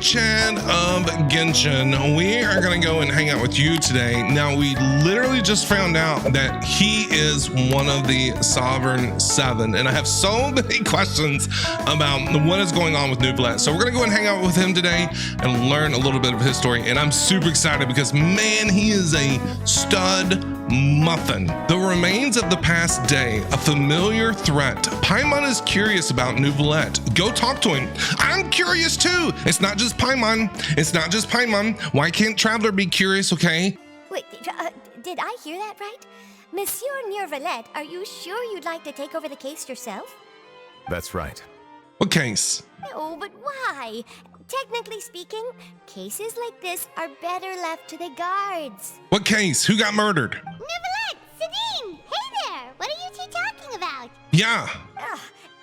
Chad of Genshin. We are going to go and hang out with you today. Now, we literally just found out that he is one of the Sovereign Seven, and I have so many questions about what is going on with Neuvillette. So we're going to go and hang out with him today and learn a little bit of his story, and I'm super excited because, man, he is a stud muffin. The remains of the past day, a familiar threat. Paimon is curious about Neuvillette. Go talk to him. I'm curious too. It's not just Paimon. It's not just Paimon. Why can't Traveler be curious, okay? Wait, did I hear that right? Monsieur Neuvillette, are you sure you'd like to take over the case yourself? That's right. What case? No, but why? Technically speaking, cases like this are better left to the guards. What case? Who got murdered? Neuvillette! Sidine! Hey there! What are you two talking about? Yeah.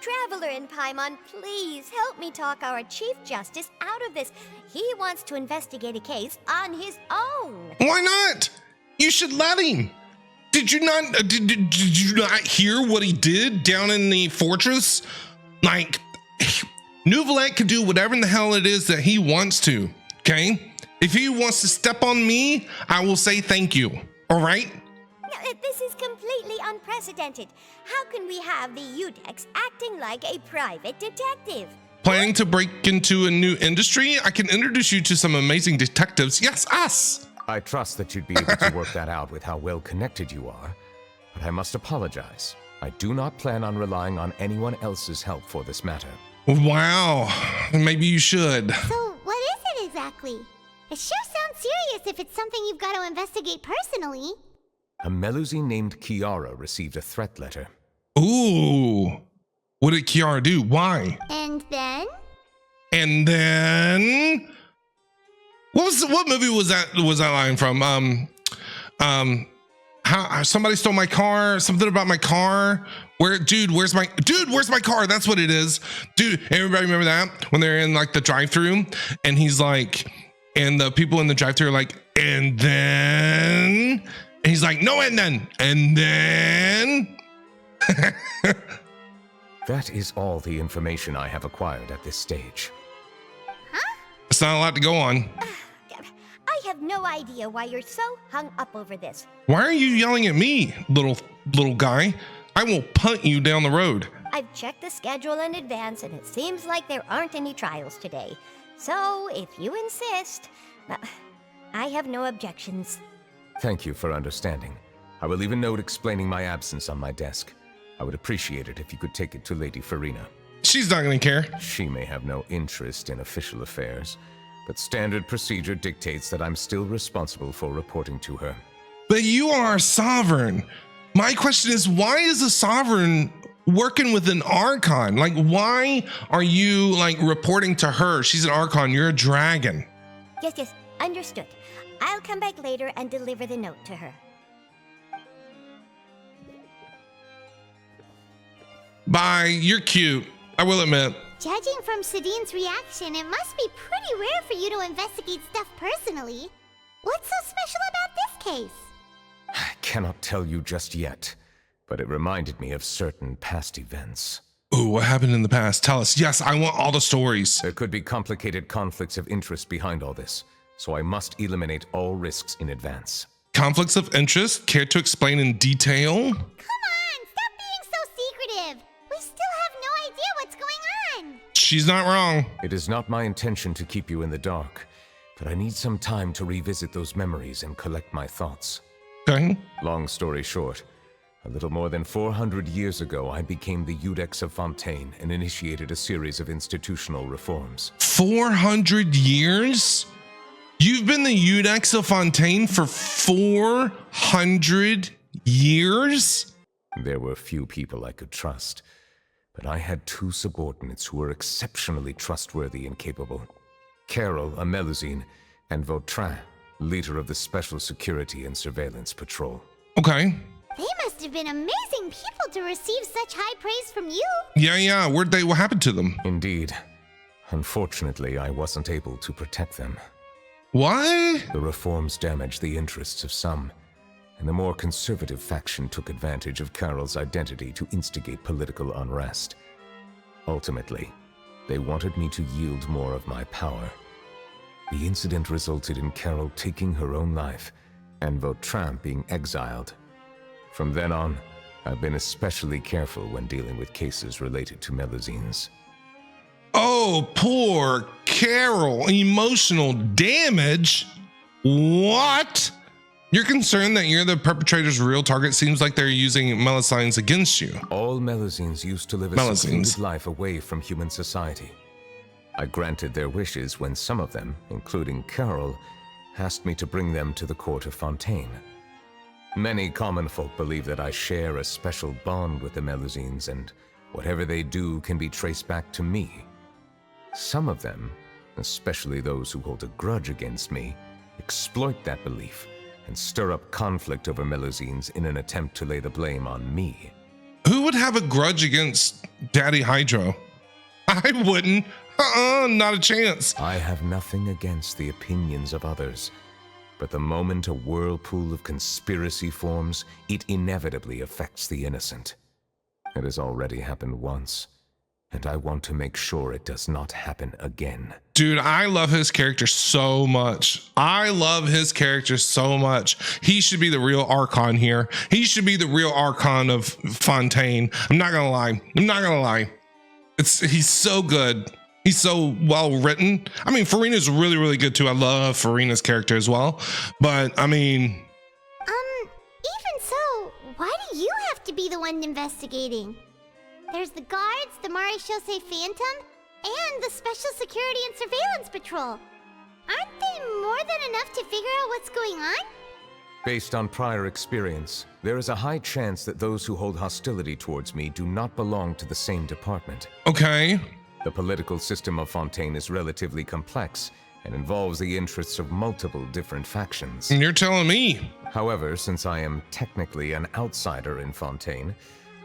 Traveler and Paimon, please help me talk our Chief Justice out of this. He wants to investigate a case on his own. Why not? You should let him. Did you not did you not hear what he did down in the fortress? Like, Neuvillette can do whatever in the hell it is that he wants to, okay? If he wants to step on me, I will say thank you, all right? No, this is completely unprecedented. How can we have the Udex acting like a private detective? Planning to break into a new industry? I can introduce you to some amazing detectives. Yes, us. I trust that you'd be able to work that out with how well connected you are, but I must apologize. I do not plan on relying on anyone else's help for this matter. Wow, maybe you should. So, what is it exactly? It sure sounds serious if it's something you've got to investigate personally. A melusine named Kiara received a threat letter. Ooh, what did Kiara do? Why? And then? And then, what movie was that line from? How somebody stole my car? Something about my car? Where's my car? That's what it is. Dude, everybody remember that? When they're in like the drive-thru and he's like, and the people in the drive-thru are like, and then, and he's like, no, and then. That is all the information I have acquired at this stage. Huh? It's not a lot to go on. I have no idea why you're so hung up over this. Why are you yelling at me, little guy? I will punt you down the road. I've checked the schedule in advance, and it seems like there aren't any trials today. So, if you insist, I have no objections. Thank you for understanding. I will leave a note explaining my absence on my desk. I would appreciate it if you could take it to Lady Farina. She's not gonna care. She may have no interest in official affairs, but standard procedure dictates that I'm still responsible for reporting to her. But you are a sovereign. My question is, why is a sovereign working with an archon? Like, why are you like reporting to her? She's an archon, you're a dragon. Yes, understood. I'll come back later and deliver the note to her. Bye, you're cute, I will admit. Judging from Sidine's reaction, it must be pretty rare for you to investigate stuff personally. What's so special about this case? I cannot tell you just yet, but it reminded me of certain past events. Ooh, what happened in the past? Tell us. Yes, I want all the stories. There could be complicated conflicts of interest behind all this, so I must eliminate all risks in advance. Conflicts of interest? Care to explain in detail? Come on, stop being so secretive. We still have no idea what's going on. She's not wrong. It is not my intention to keep you in the dark, but I need some time to revisit those memories and collect my thoughts. Okay. Long story short, a little more than 400 years ago, I became the Udex of Fontaine and initiated a series of institutional reforms. 400 years? You've been the Udex of Fontaine for 400 years? There were few people I could trust, but I had two subordinates who were exceptionally trustworthy and capable. Carol, a melusine, and Vautrin, leader of the Special Security and Surveillance Patrol. Okay. They must have been amazing people to receive such high praise from you. Yeah. What happened to them? Indeed. Unfortunately, I wasn't able to protect them. Why? The reforms damaged the interests of some, and the more conservative faction took advantage of Carol's identity to instigate political unrest. Ultimately, they wanted me to yield more of my power, The incident resulted in Carol taking her own life and Vautrin being exiled. From then on, I've been especially careful when dealing with cases related to melusines. Oh, poor Carol. Emotional damage? What? You're concerned that you're the perpetrator's real target? Seems like they're using melusines against you. All melusines used to live a secluded life away from human society. I granted their wishes when some of them, including Carol, asked me to bring them to the court of Fontaine. Many common folk believe that I share a special bond with the melusines, and whatever they do can be traced back to me. Some of them, especially those who hold a grudge against me, exploit that belief and stir up conflict over melusines in an attempt to lay the blame on me. Who would have a grudge against Daddy Hydro? I wouldn't. Not a chance. I have nothing against the opinions of others, but the moment a whirlpool of conspiracy forms, it inevitably affects the innocent. It has already happened once, and I want to make sure it does not happen again. Dude, I love his character so much. I love his character so much. He should be the real Archon here. He should be the real Archon of Fontaine. I'm not gonna lie. He's so good. He's so well written. I mean, Farina's really, really good too. I love Farina's character as well. But I mean, even so, why do you have to be the one investigating? There's the guards, the Maréchaussée Phantom, and the Special Security and Surveillance Patrol. Aren't they more than enough to figure out what's going on? Based on prior experience, there is a high chance that those who hold hostility towards me do not belong to the same department. okay. The political system of Fontaine is relatively complex and involves the interests of multiple different factions. You're telling me. However, since I am technically an outsider in Fontaine,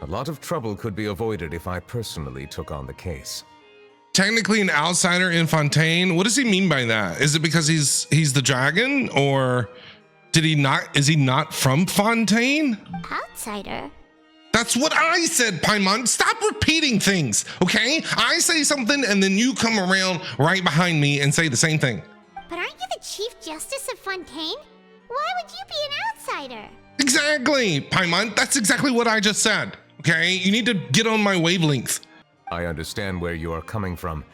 a lot of trouble could be avoided if I personally took on the case. Technically an outsider in Fontaine. What does he mean by that? Is it because he's the dragon, or is he not from Fontaine? Outsider? That's what I said, Paimon. Stop repeating things, okay? I say something and then you come around right behind me and say the same thing. But aren't you the Chief Justice of Fontaine? Why would you be an outsider? Exactly, Paimon. That's exactly what I just said, okay? You need to get on my wavelength. I understand where you are coming from,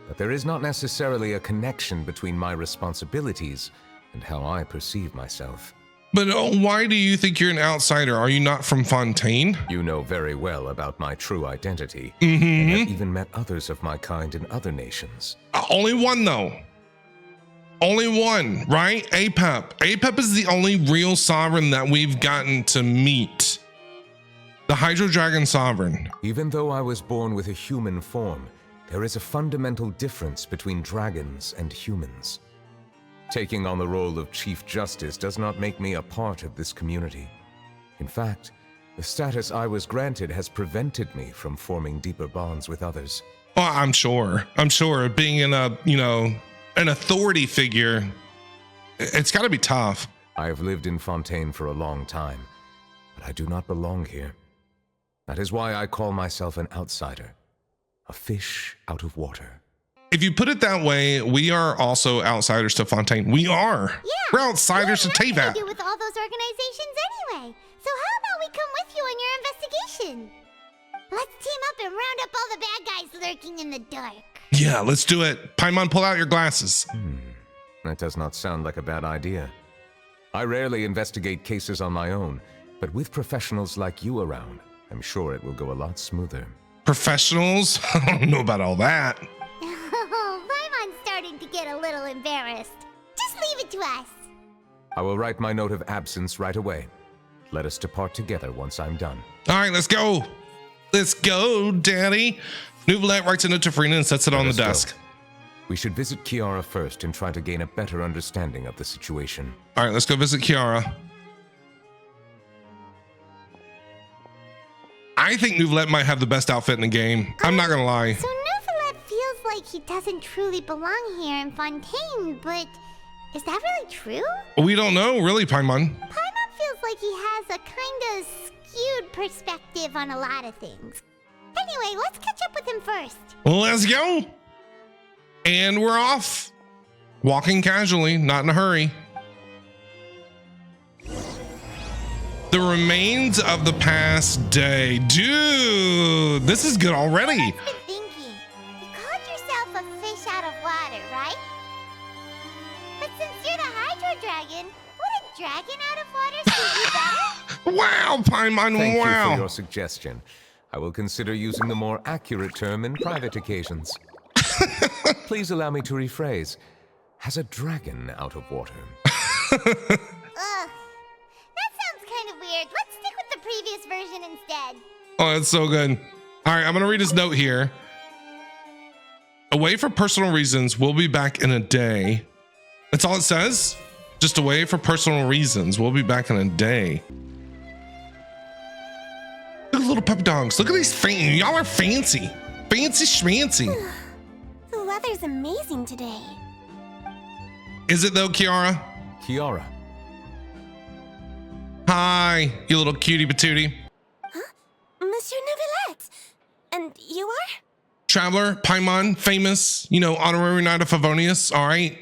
but there is not necessarily a connection between my responsibilities and how I perceive myself. But why do you think you're an outsider? Are you not from Fontaine? You know very well about my true identity, and have even met others of my kind in other nations. Only one, though. Only one, right? Apep. Apep is the only real sovereign that we've gotten to meet. The Hydro Dragon Sovereign. Even though I was born with a human form, there is a fundamental difference between dragons and humans. Taking on the role of Chief Justice does not make me a part of this community. In fact, the status I was granted has prevented me from forming deeper bonds with others. Well, I'm sure being in an authority figure, it's got to be tough. I have lived in Fontaine for a long time, but I do not belong here. That is why I call myself an outsider, a fish out of water. If you put it that way, we are also outsiders to Fontaine. We are. Yeah. We're outsiders to What Teyvat. do you do with all those organizations anyway? So how about we come with you on your investigation? Let's team up and round up all the bad guys lurking in the dark. Yeah, let's do it. Paimon, pull out your glasses. That does not sound like a bad idea. I rarely investigate cases on my own, but with professionals like you around, I'm sure it will go a lot smoother. Professionals? I don't know about all that. Paimon's starting to get a little embarrassed. Just leave it to us. I will write my note of absence right away. Let us depart together once I'm done. All right, let's go. Let's go, Daddy. Neuvillette writes a note to Farina and sets it on the desk. We should visit Kiara first and try to gain a better understanding of the situation. All right, let's go visit Kiara. I think Neuvillette might have the best outfit in the game. I'm not gonna lie. So Neuvillette feels like he doesn't truly belong here in Fontaine, but is that really true? We don't know, really, Paimon. Paimon feels like he has a kind of skewed perspective on a lot of things. Anyway, let's catch up with him first. Let's go. And we're off. Walking casually, not in a hurry. The remains of the past day. Dude, this is good already. I've been thinking. You called yourself a fish out of water, right? But since you're the Hydro Dragon, would a dragon out of water suit you better? Wow, Paimon, Thank you for wow. your suggestion. I will consider using the more accurate term in private occasions. Please allow me to rephrase. Has a dragon out of water? Ugh. That sounds kind of weird. Let's stick with the previous version instead. Oh, that's so good. All right, I'm gonna read his note here. Away for personal reasons, we'll be back in a day. That's all it says. Just away for personal reasons, we'll be back in a day. Look at the little puppy dogs. Look at these fancy. Y'all are fancy. Fancy schmancy. The weather's amazing today. Is it though, Kiara? Kiara. Hi, you little cutie patootie. Monsieur Neuvillette. And you are? Traveler, Paimon, famous, honorary knight of Favonius, all right?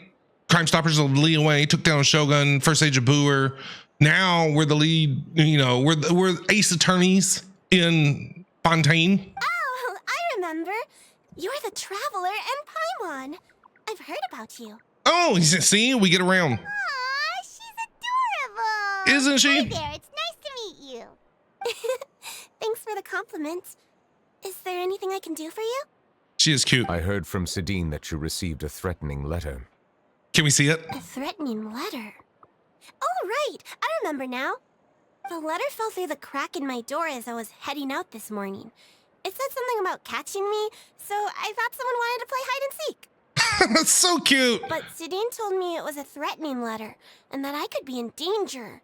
Crime Stoppers of Lee Away, took down Shogun, First Age of Booer. Now we're the lead, we're ace attorneys in Fontaine. Oh, I remember. You're the Traveler and Paimon. I've heard about you. Oh, see, we get around. Aw, she's adorable. Isn't she? Hi there, it's nice to meet you. Thanks for the compliment. Is there anything I can do for you? She is cute. I heard from Sidine that you received a threatening letter. Can we see it? A threatening letter. Oh, right. I remember now. The letter fell through the crack in my door as I was heading out this morning. It said something about catching me, so I thought someone wanted to play hide and seek. That's so cute. But Sidine told me it was a threatening letter, and that I could be in danger.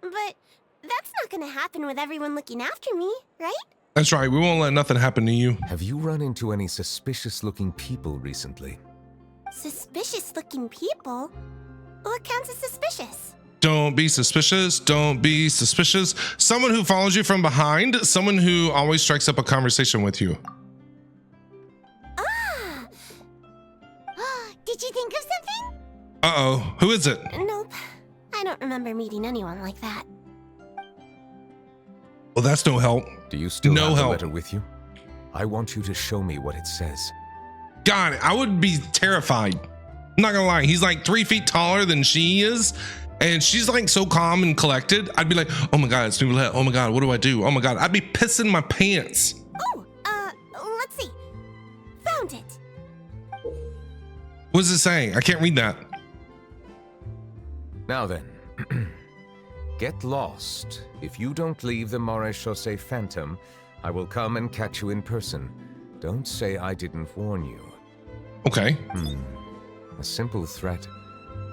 But that's not gonna happen with everyone looking after me, right? That's right. We won't let nothing happen to you. Have you run into any suspicious-looking people recently? Suspicious-looking people? What counts as suspicious? Don't be suspicious. Don't be suspicious. Someone who follows you from behind. Someone who always strikes up a conversation with you. Ah! Did you think of something? Uh-oh. Who is it? Nope. I don't remember meeting anyone like that. Well, that's no help. Do you still No have help. the letter with you? I want you to show me what it says. God, I would be terrified. I'm not gonna lie. He's like 3 feet taller than she is. And she's like so calm and collected. I'd be like, oh my God, it's Neuvillette. Oh my God, what do I do? Oh my God, I'd be pissing my pants. Oh, let's see. Found it. What does it say? I can't read that. Now then, get lost. If you don't leave the Maréchaussée Phantom, I will come and catch you in person. Don't say I didn't warn you. Okay. A simple threat.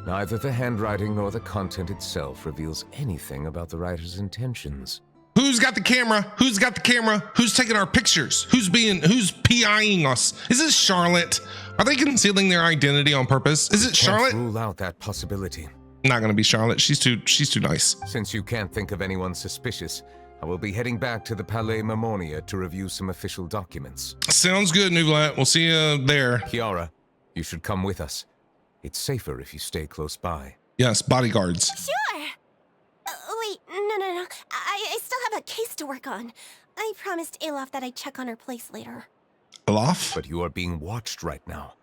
Neither the handwriting nor the content itself reveals anything about the writer's intentions. Who's got the camera? Who's got the camera? Who's taking our pictures? Who's PIing us? Is this Charlotte? Are they concealing their identity on purpose? Is it Charlotte? Can't rule out that possibility. Not gonna be Charlotte. She's too nice. Since you can't think of anyone suspicious, I will be heading back to the Palais Mammonia to review some official documents. Sounds good, Neuvillette. We'll see you there. Kiara, you should come with us. It's safer if you stay close by. Yes, bodyguards. Sure. Wait, no. I still have a case to work on. I promised Alof that I'd check on her place later. Alof? But you are being watched right now.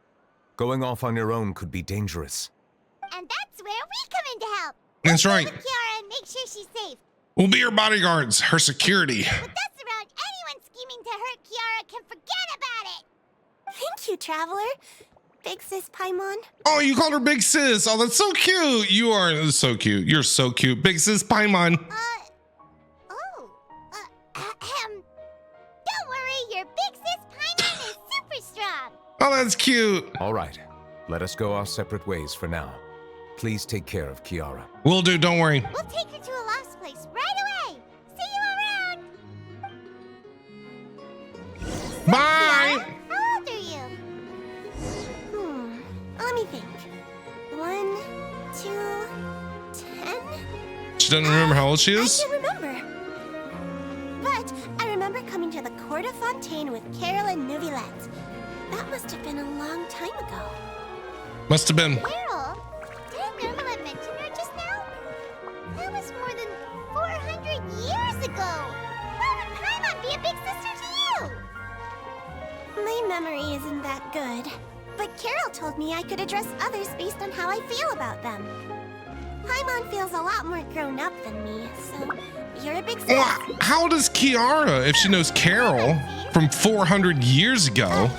Going off on your own could be dangerous. And that's where we come in to help. That's right. With Kiara and make sure she's safe. We'll be her bodyguards, her security. With us around, anyone scheming to hurt Kiara can forget about it. Thank you, Traveler. Big Sis Paimon. Oh, you called her Big Sis. Oh, that's so cute. You are so cute. You're so cute. Big Sis Paimon. Don't worry, your Big Sis Paimon is super strong. Oh, that's cute. All right, let us go our separate ways for now. Please take care of Kiara. Will do. Don't worry. We'll take her to Alaf's place right away. See you around. Bye. How old are you? Let me think. 1, 2, 10? She doesn't remember how old she is? I can't remember. But I remember coming to the Court of Fontaine with Carol and Neuvillette. That must have been a long time ago. Must have been. Carol? Didn't Neuvillette mention her just now? That was more than 400 years ago. Why would Paimon be a big sister to you? My memory isn't that good. But Carol told me I could address others based on how I feel about them. Paimon feels a lot more grown up than me, so you're a big sister. Well, how old is Kiara if she knows Carol from 400 years ago?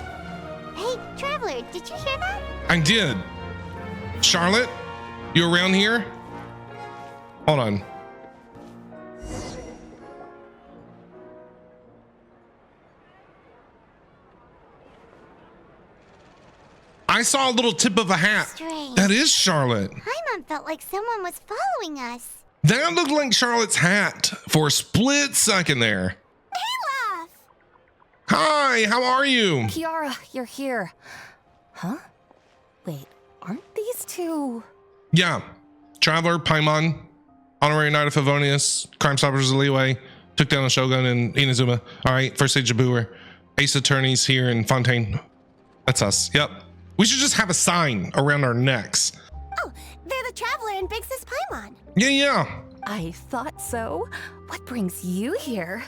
Hey, Traveler, did you hear that? I did. Charlotte, you around here? Hold on. I saw a little tip of a hat. Strange. That is Charlotte. Paimon felt like someone was following us. That looked like Charlotte's hat for a split second there. Olaf! Hi, how are you? Kiara, you're here. Huh? Wait, aren't these two? Yeah. Traveler, Paimon, Honorary Knight of Favonius, Crime Stoppers of Leeway, took down a Shogun in Inazuma. All right, First Age Jabuer, Ace Attorneys here in Fontaine. That's us. Yep. We should just have a sign around our necks. Oh, they're the Traveler and Big Sis Paimon. Yeah. I thought so. What brings you here?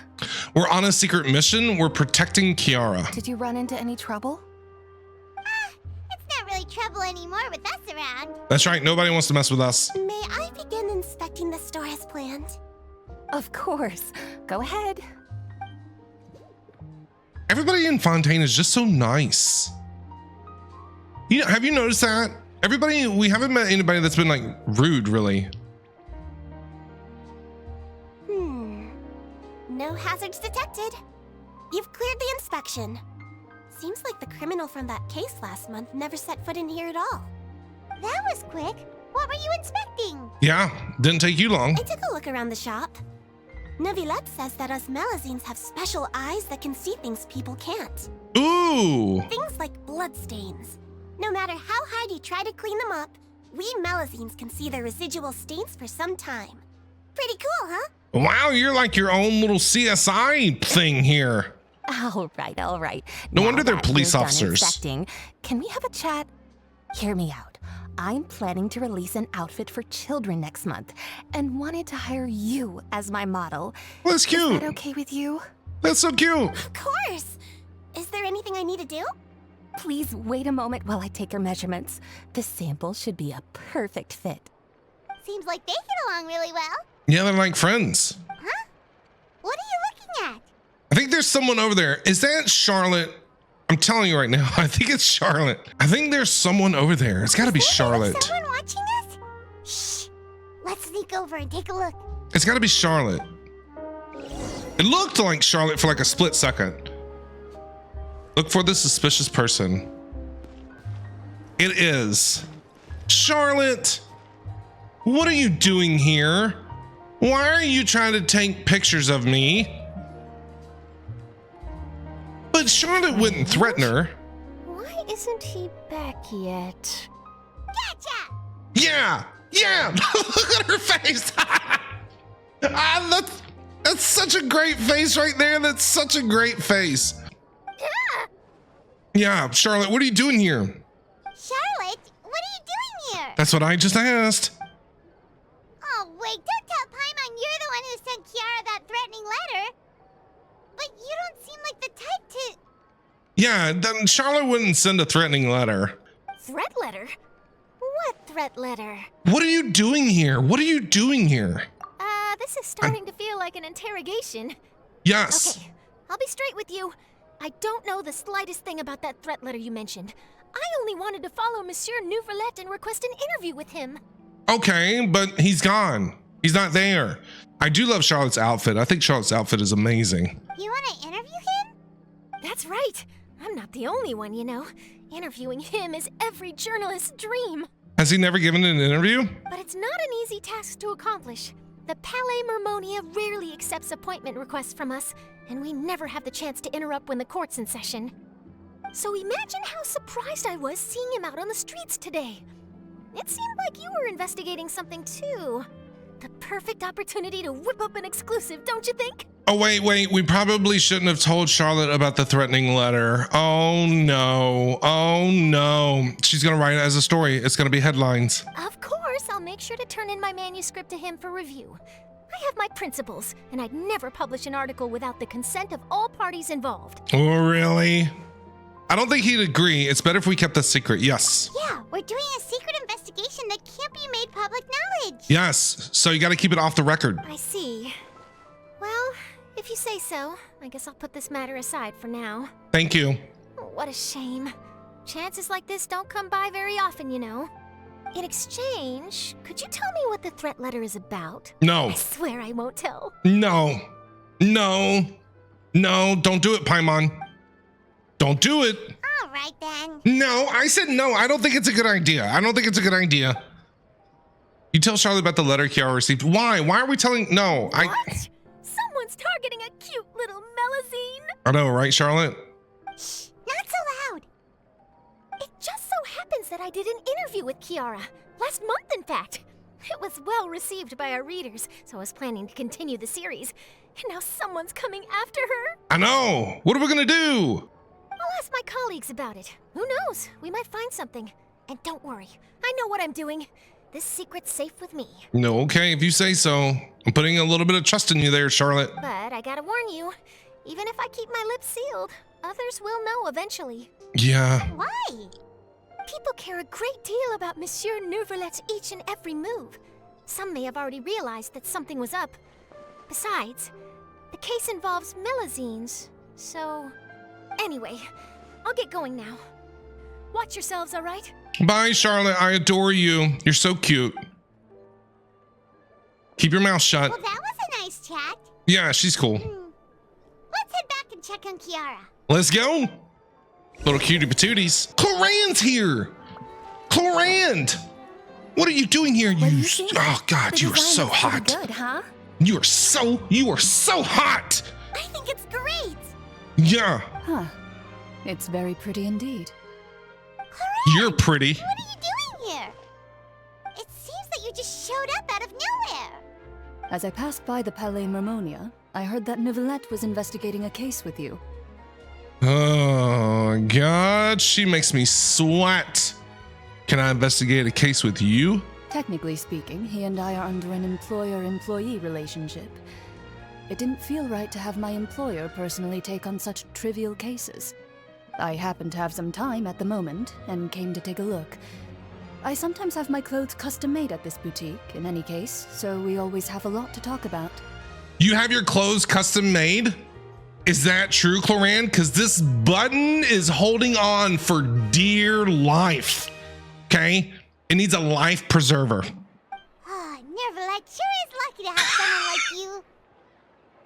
We're on a secret mission. We're protecting Kiara. Did you run into any trouble? It's not really trouble anymore with us around. That's right. Nobody wants to mess with us. May I begin inspecting the store as planned? Of course. Go ahead. Everybody in Fontaine is just so nice. You know, have you noticed that? Everybody, we haven't met anybody that's been like rude, really. No hazards detected. You've cleared the inspection. Seems like the criminal from that case last month never set foot in here at all. That was quick. What were you inspecting? Yeah, didn't take you long. I took a look around the shop. Neuvillette says that us melusines have special eyes that can see things people can't. Ooh. Things like bloodstains. No matter how hard you try to clean them up, we melusines can see the residual stains for some time. Pretty cool, huh? Wow, you're like your own little CSI thing here. All right, all right. No Now wonder they're that police you're done officers. inspecting, can we have a chat? Hear me out. I'm planning to release an outfit for children next month and wanted to hire you as my model. Well, that's Is cute. that okay with you? That's so cute. Of course. Is there anything I need to do? Please wait a moment while I take your measurements. The sample should be a perfect fit. Seems like they get along really well. Yeah, they're like friends. Huh? What are you looking at? I think there's someone over there. Is that Charlotte? I'm telling you right now, I think it's Charlotte. I think there's someone over there. It's gotta be Charlotte. Someone watching us? Shh. Let's sneak over and take a look. It's gotta be Charlotte. It looked like Charlotte for like a split second. Look for the suspicious person. It is. Charlotte, what are you doing here? Why are you trying to take pictures of me? But Charlotte wouldn't threaten her. Why isn't he back yet? Gotcha! Yeah, yeah. Look at her face. That's such a great face right there. That's such a great face. Yeah, Charlotte, what are you doing here? Charlotte, what are you doing here? That's what I just asked. Oh, wait, don't tell Paimon you're the one who sent Kiara that threatening letter. But you don't seem like the type to... Yeah, then Charlotte wouldn't send a threatening letter. Threat letter? What threat letter? What are you doing here? What are you doing here? This is starting to feel like an interrogation. Yes. Okay, I'll be straight with you. I don't know the slightest thing about that threat letter you mentioned. I only wanted to follow Monsieur Neuvillette and request an interview with him. Okay, but he's gone. He's not there. I do love Charlotte's outfit. I think Charlotte's outfit is amazing. You want to interview him? That's right. I'm not the only one, you know. Interviewing him is every journalist's dream. Has he never given an interview? But it's not an easy task to accomplish. The Palais Mermonia rarely accepts appointment requests from us, and we never have the chance to interrupt when the court's in session. So imagine how surprised I was seeing him out on the streets today. It seemed like you were investigating something too. The perfect opportunity to whip up an exclusive, don't you think? Oh, wait. We probably shouldn't have told Charlotte about the threatening letter. Oh, no. She's going to write it as a story. It's going to be headlines. Of course, I'll make sure to turn in my manuscript to him for review. I have my principles, and I'd never publish an article without the consent of all parties involved. Oh, really? I don't think he'd agree. It's better if we kept this secret. Yes. Yeah, we're doing a secret investigation that can't be made public knowledge. Yes. So you got to keep it off the record. I see. Well, if you say so, I guess I'll put this matter aside for now. Thank you. Oh, what a shame. Chances like this don't come by very often, you know. In exchange, could you tell me what the threat letter is about? No. I swear I won't tell. No. Don't do it, Paimon. Don't do it. All right, then. No, I said no. I don't think it's a good idea. You tell Charlotte about the letter Kiara received. Why? Why are we telling? No, What? Someone's targeting a cute little melusine. I know, right, Charlotte? Shh, not so loud. It just so happens that I did an interview with Kiara. Last month, in fact. It was well received by our readers, so I was planning to continue the series. And now someone's coming after her. I know. What are we gonna do? I'll ask my colleagues about it. Who knows? We might find something. And don't worry, I know what I'm doing. This secret's safe with me. No, okay, if you say so. I'm putting a little bit of trust in you there, Charlotte. But I gotta warn you, even if I keep my lips sealed, others will know eventually. Yeah. Why? People care a great deal about Monsieur Neuvillette's each and every move. Some may have already realized that something was up. Besides, the case involves melusines, so... Anyway, I'll get going now. Watch yourselves, all right? Bye, Charlotte. I adore you. You're so cute. Keep your mouth shut. Well, that was a nice chat. Yeah, she's cool. Let's head back and check on Kiara. Let's go. Little cutie patooties. Cloran's here. Clorand. What are you doing here? What do you think? Oh God, The you are design so looks pretty hot. Good, huh? You are so hot. I think it's great. Yeah, Huh. It's very pretty indeed. you're pretty. What are you doing here? It seems that you just showed up out of nowhere. As I passed by the Palais Mermonia, I heard that Neuvillette was investigating a case with you. Oh God, she makes me sweat. Can I investigate a case with you? Technically speaking, he and I are under an employer-employee relationship. It didn't feel right to have my employer personally take on such trivial cases. I happened to have some time at the moment and came to take a look. I sometimes have my clothes custom made at this boutique, in any case, so we always have a lot to talk about. You have your clothes custom made? Is that true, Cloran? Because this button is holding on for dear life. Okay? It needs a life preserver. Oh, Neuvillette sure is lucky to have someone like you.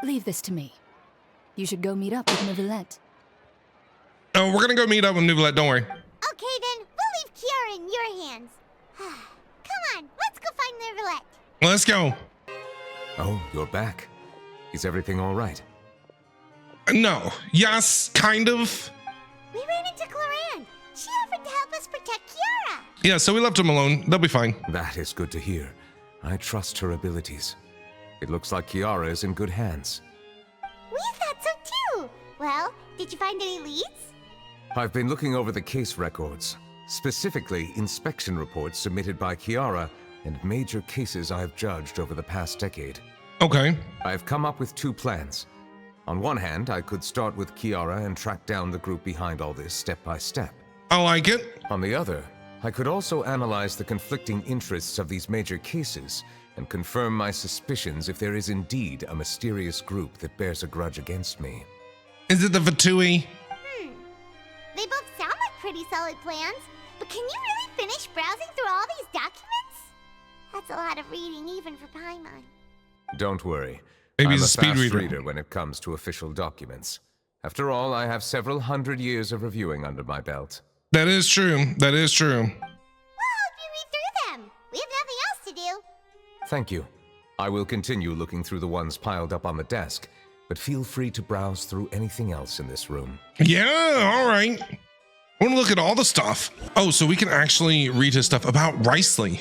Leave this to me. You should go meet up with Neuvillette. Oh, we're gonna go meet up with Neuvillette, don't worry. Okay, then, we'll leave Kiara in your hands. Come on, let's go find Neuvillette. Let's go. Oh, you're back. Is everything all right? No. Yes, kind of. We ran into Cloran. She offered to help us protect Kiara. Yeah, so we left them alone. They'll be fine. That is good to hear. I trust her abilities. It looks like Kiara is in good hands. We thought so too. Well, did you find any leads? I've been looking over the case records, specifically inspection reports submitted by Kiara and major cases I have judged over the past decade. Okay. I have come up with two plans. On one hand, I could start with Kiara and track down the group behind all this step by step. I like it. On the other, I could also analyze the conflicting interests of these major cases and confirm my suspicions if there is indeed a mysterious group that bears a grudge against me. Is it the Vatui? They both sound like pretty solid plans, but can you really finish browsing through all these documents? That's a lot of reading even for Paimon. Don't worry. Maybe I'm he's a a speed fast reader. reader when it comes to official documents. After all, I have several hundred years of reviewing under my belt. That is true. That is true. We'll help you read through them. We have nothing else to do. Thank you. I will continue looking through the ones piled up on the desk, but feel free to browse through anything else in this room. Yeah, all right. I want to look at all the stuff. Oh, so we can actually read his stuff about Riceley.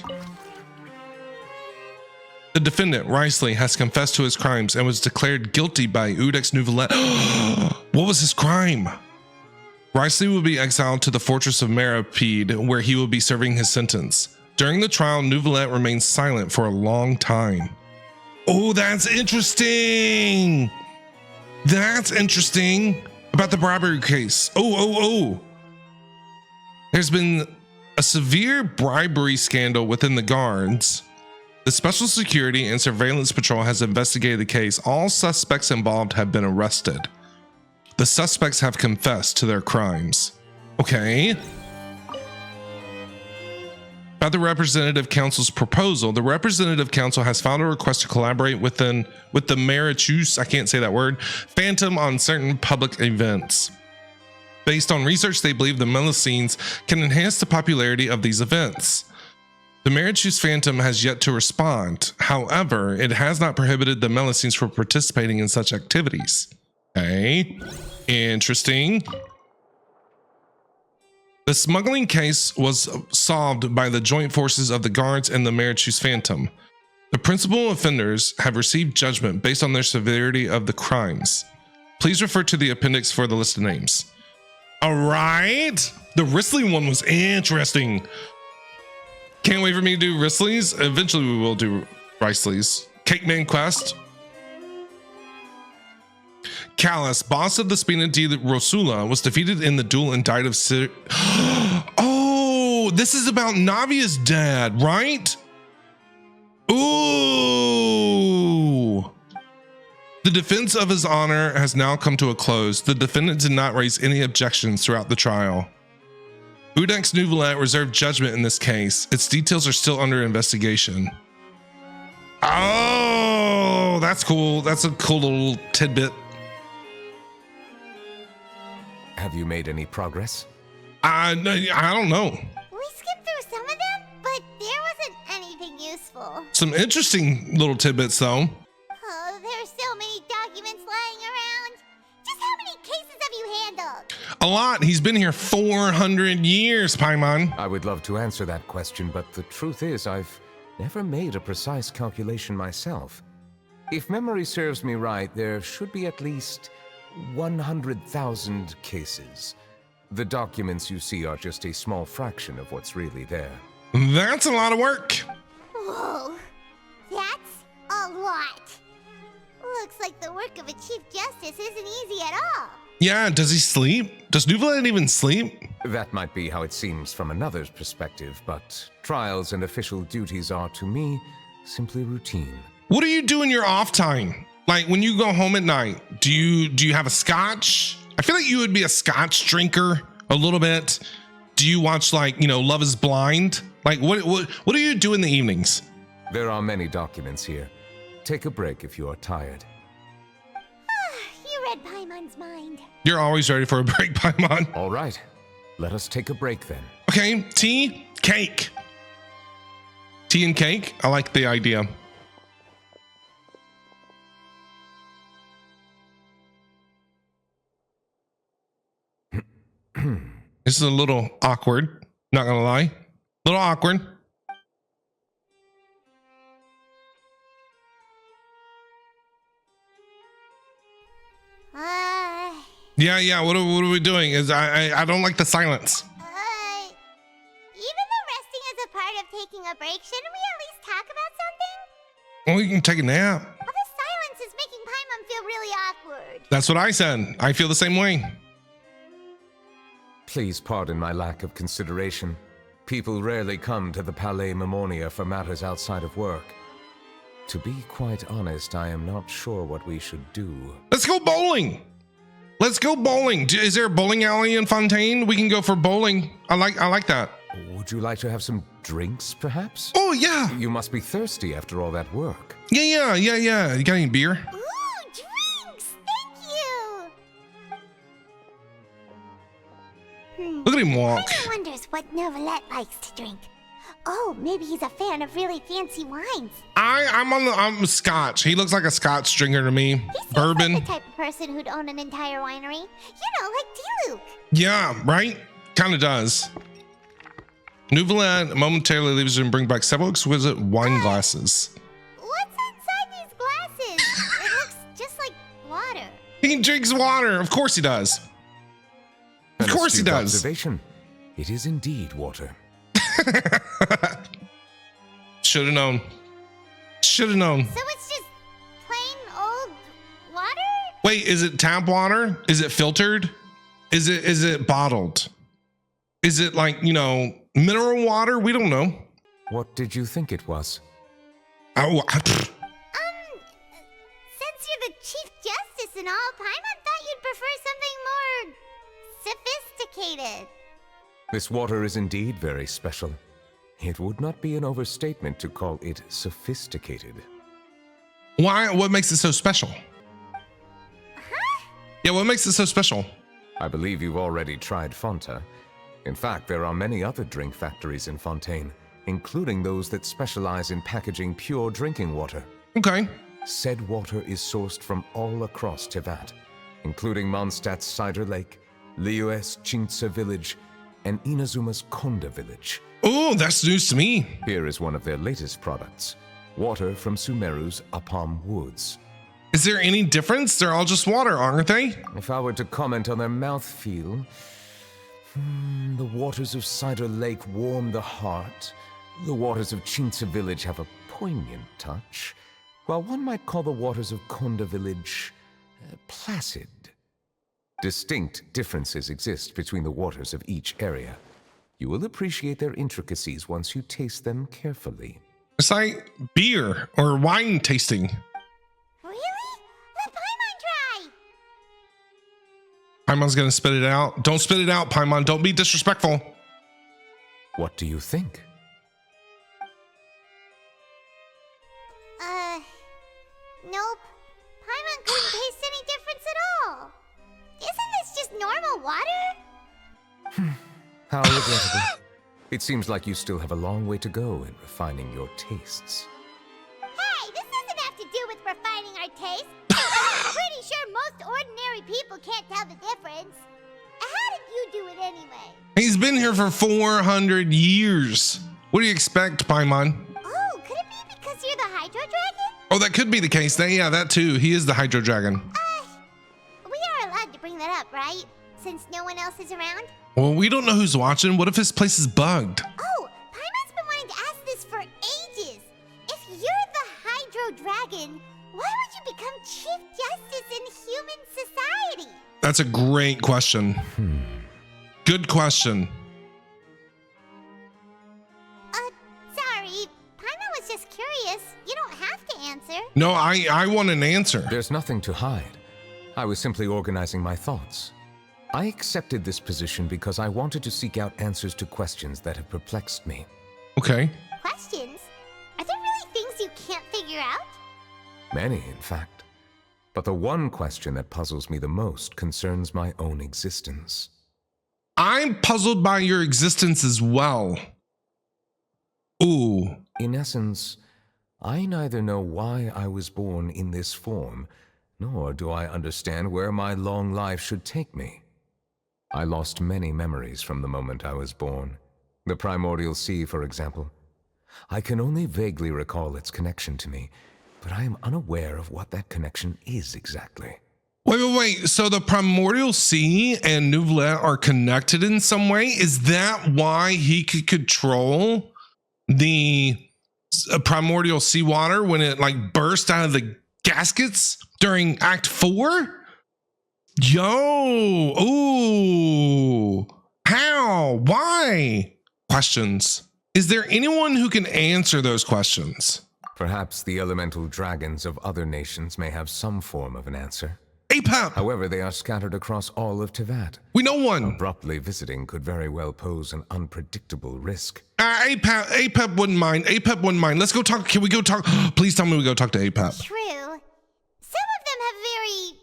The defendant, Risley, has confessed to his crimes and was declared guilty by Udex Neuvillette. What was his crime? Risley will be exiled to the fortress of Maripede, where he will be serving his sentence. During the trial, Neuvillette remains silent for a long time. Oh, that's interesting. That's interesting about the bribery case. Oh. There's been a severe bribery scandal within the guards. The Special Security and Surveillance Patrol has investigated the case. All suspects involved have been arrested. The suspects have confessed to their crimes. Okay. About the Representative Council's proposal, the Representative Council has filed a request to collaborate with the Marichus, I can't say that word, Phantom on certain public events. Based on research, they believe the melusines can enhance the popularity of these events. The Marichus Phantom has yet to respond. However, it has not prohibited the melusines from participating in such activities. Okay, interesting. The smuggling case was solved by the joint forces of the guards and the Marichus Phantom. The principal offenders have received judgment based on their severity of the crimes. Please refer to the appendix for the list of names. All right, the Risley one was interesting. Can't wait for me to do Risley's. Eventually we will do Risley's. Cake Man Quest. Callus, boss of the Spina di Rosula, was defeated in the duel and died of Oh, this is about Navia's dad, right? Ooh. The defense of his honor has now come to a close. The defendant did not raise any objections throughout the trial. Udex Neuvillette reserved judgment in this case. Its details are still under investigation. Oh, that's cool. That's a cool little tidbit. Have you made any progress? I don't know. We skipped through some of them, but there wasn't anything useful. Some interesting little tidbits, though. Oh, there's so many documents lying around. Just how many cases have you handled? A lot. He's been here 400 years, Paimon. I would love to answer that question, but the truth is I've never made a precise calculation myself. If memory serves me right, there should be at least 100,000 cases. The documents you see are just a small fraction of what's really there. That's a lot of work. Whoa, that's a lot. Looks like the work of a Chief Justice isn't easy at all. Yeah, does he sleep? Does Neuvillette even sleep? That might be how it seems from another's perspective, but trials and official duties are, to me, simply routine. What do you do in your off time? Like when you go home at night, do you have a scotch? I feel like you would be a scotch drinker a little bit. Do you watch Love is Blind? Like what do you do in the evenings? There are many documents here. Take a break if you are tired. You read Paimon's mind. You're always ready for a break, Paimon. All right, let us take a break then. Okay, tea, cake. Tea and cake? I like the idea. This is a little awkward, not gonna lie. A little awkward. Yeah, what are we doing? I don't like the silence. Even though resting is a part of taking a break, shouldn't we at least talk about something? Well, you can take a nap. Well, the silence is making Paimon feel really awkward. That's what I said. I feel the same way. Please pardon my lack of consideration. People rarely come to the Palais Memonia for matters outside of work. To be quite honest, I am not sure what we should do. Let's go bowling. Let's go bowling. Is there a bowling alley in Fontaine? We can go for bowling. I like that. Would you like to have some drinks, perhaps? Oh, yeah. You must be thirsty after all that work. Yeah. You got any beer? Ooh, drinks! Thank you! Look at him walk. Paimon wonders what Neuvillette likes to drink. Oh, maybe he's a fan of really fancy wines. I'm Scotch. He looks like a Scotch drinker to me. He seems Bourbon. like the type of person who'd own an entire winery. Like D-Luke. Yeah, right? Kind of does. Neuvillette momentarily leaves and brings back several exquisite wine glasses. What's He drinks water. Of course he does. Of course he astute does. Observation. It is indeed water. Should have known. Should have known. So it's just plain old water? Wait, is it tap water? Is it filtered? Is it bottled? Is it like, you know, mineral water? We don't know. What did you think it was? Oh, Since you're the Chief Justice and all, Paimon thought you'd prefer something more sophisticated. This water is indeed very special. It would not be an overstatement to call it sophisticated. why? What makes it so special? Huh? Yeah, what makes it so special? I believe you've already tried Fonta. In fact, there are many other drink factories in Fontaine, including those that specialize in packaging pure drinking water. Okay. Said water is sourced from all across Tevat, including Mondstadt's Cider Lake, Liyue's Chintsa Village, and Inazuma's Konda Village. Oh, that's news to me. Here is one of their latest products, water from Sumeru's Apam Woods. Is there any difference? They're all just water, aren't they? If I were to comment on their mouthfeel, the waters of Cider Lake warm the heart. The waters of Chintsa Village have a poignant touch, while one might call the waters of Konda Village placid. Distinct differences exist between the waters of each area. You will appreciate their intricacies once you taste them carefully. It's like beer or wine tasting. Really? Let Paimon try! Paimon's gonna spit it out. Don't spit it out, Paimon. Don't be disrespectful. What do you think? Nope. Paimon couldn't taste any difference at all. Isn't this just normal water? How regrettable. It seems like you still have a long way to go in refining your tastes. Hey, this doesn't have to do with refining our taste. I'm pretty sure most ordinary people can't tell the difference. How did you do it anyway? He's been here for 400 years. What do you expect, Paimon? Oh, could it be because you're the Hydro Dragon? Oh, that could be the case. Yeah, that too. He is the Hydro Dragon. We are allowed to bring that up, right? Since no one else is around? Well, we don't know who's watching. What if his place is bugged? Oh, Paimon's been wanting to ask this for ages. If you're the Hydro Dragon, why would you become Chief Justice in human society? That's a great question. Good question. Sorry. Paimon was just curious. You don't have to answer. No, I want an answer. There's nothing to hide. I was simply organizing my thoughts. I accepted this position because I wanted to seek out answers to questions that have perplexed me. Okay. Questions? Are there really things you can't figure out? Many, in fact. But the one question that puzzles me the most concerns my own existence. I'm puzzled by your existence as well. Ooh. In essence, I neither know why I was born in this form, nor do I understand where my long life should take me. I lost many memories from the moment I was born. The primordial sea, for example. I can only vaguely recall its connection to me, but I am unaware of what that connection is exactly. Wait. So the primordial sea and Neuvillette are connected in some way? Is that why he could control the primordial seawater when it like burst out of the gaskets during Act 4? Yo, ooh, how, why? Questions. Is there anyone who can answer those questions? Perhaps the elemental dragons of other nations may have some form of an answer. APAP, However, they are scattered across all of Tevat. we know one. Abruptly visiting could very well pose an unpredictable risk. APAP wouldn't mind. APAP wouldn't mind. Let's go talk. Can we go talk? Please tell me we go talk to APAP. True. Some of them have very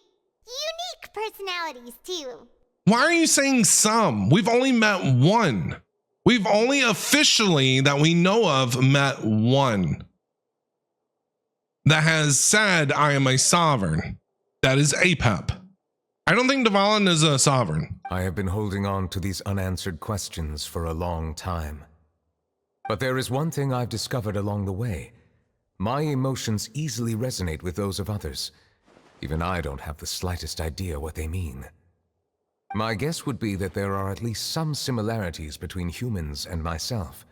unique personalities, too. Why are you saying some? We've only met one. We've only officially, that we know of, met one that has said, I am a sovereign. That is APAP. I don't think Dvalin is a sovereign. I have been holding on to these unanswered questions for a long time. But there is one thing I've discovered along the way. My emotions easily resonate with those of others. Even I don't have the slightest idea what they mean. My guess would be that there are at least some similarities between humans and myself.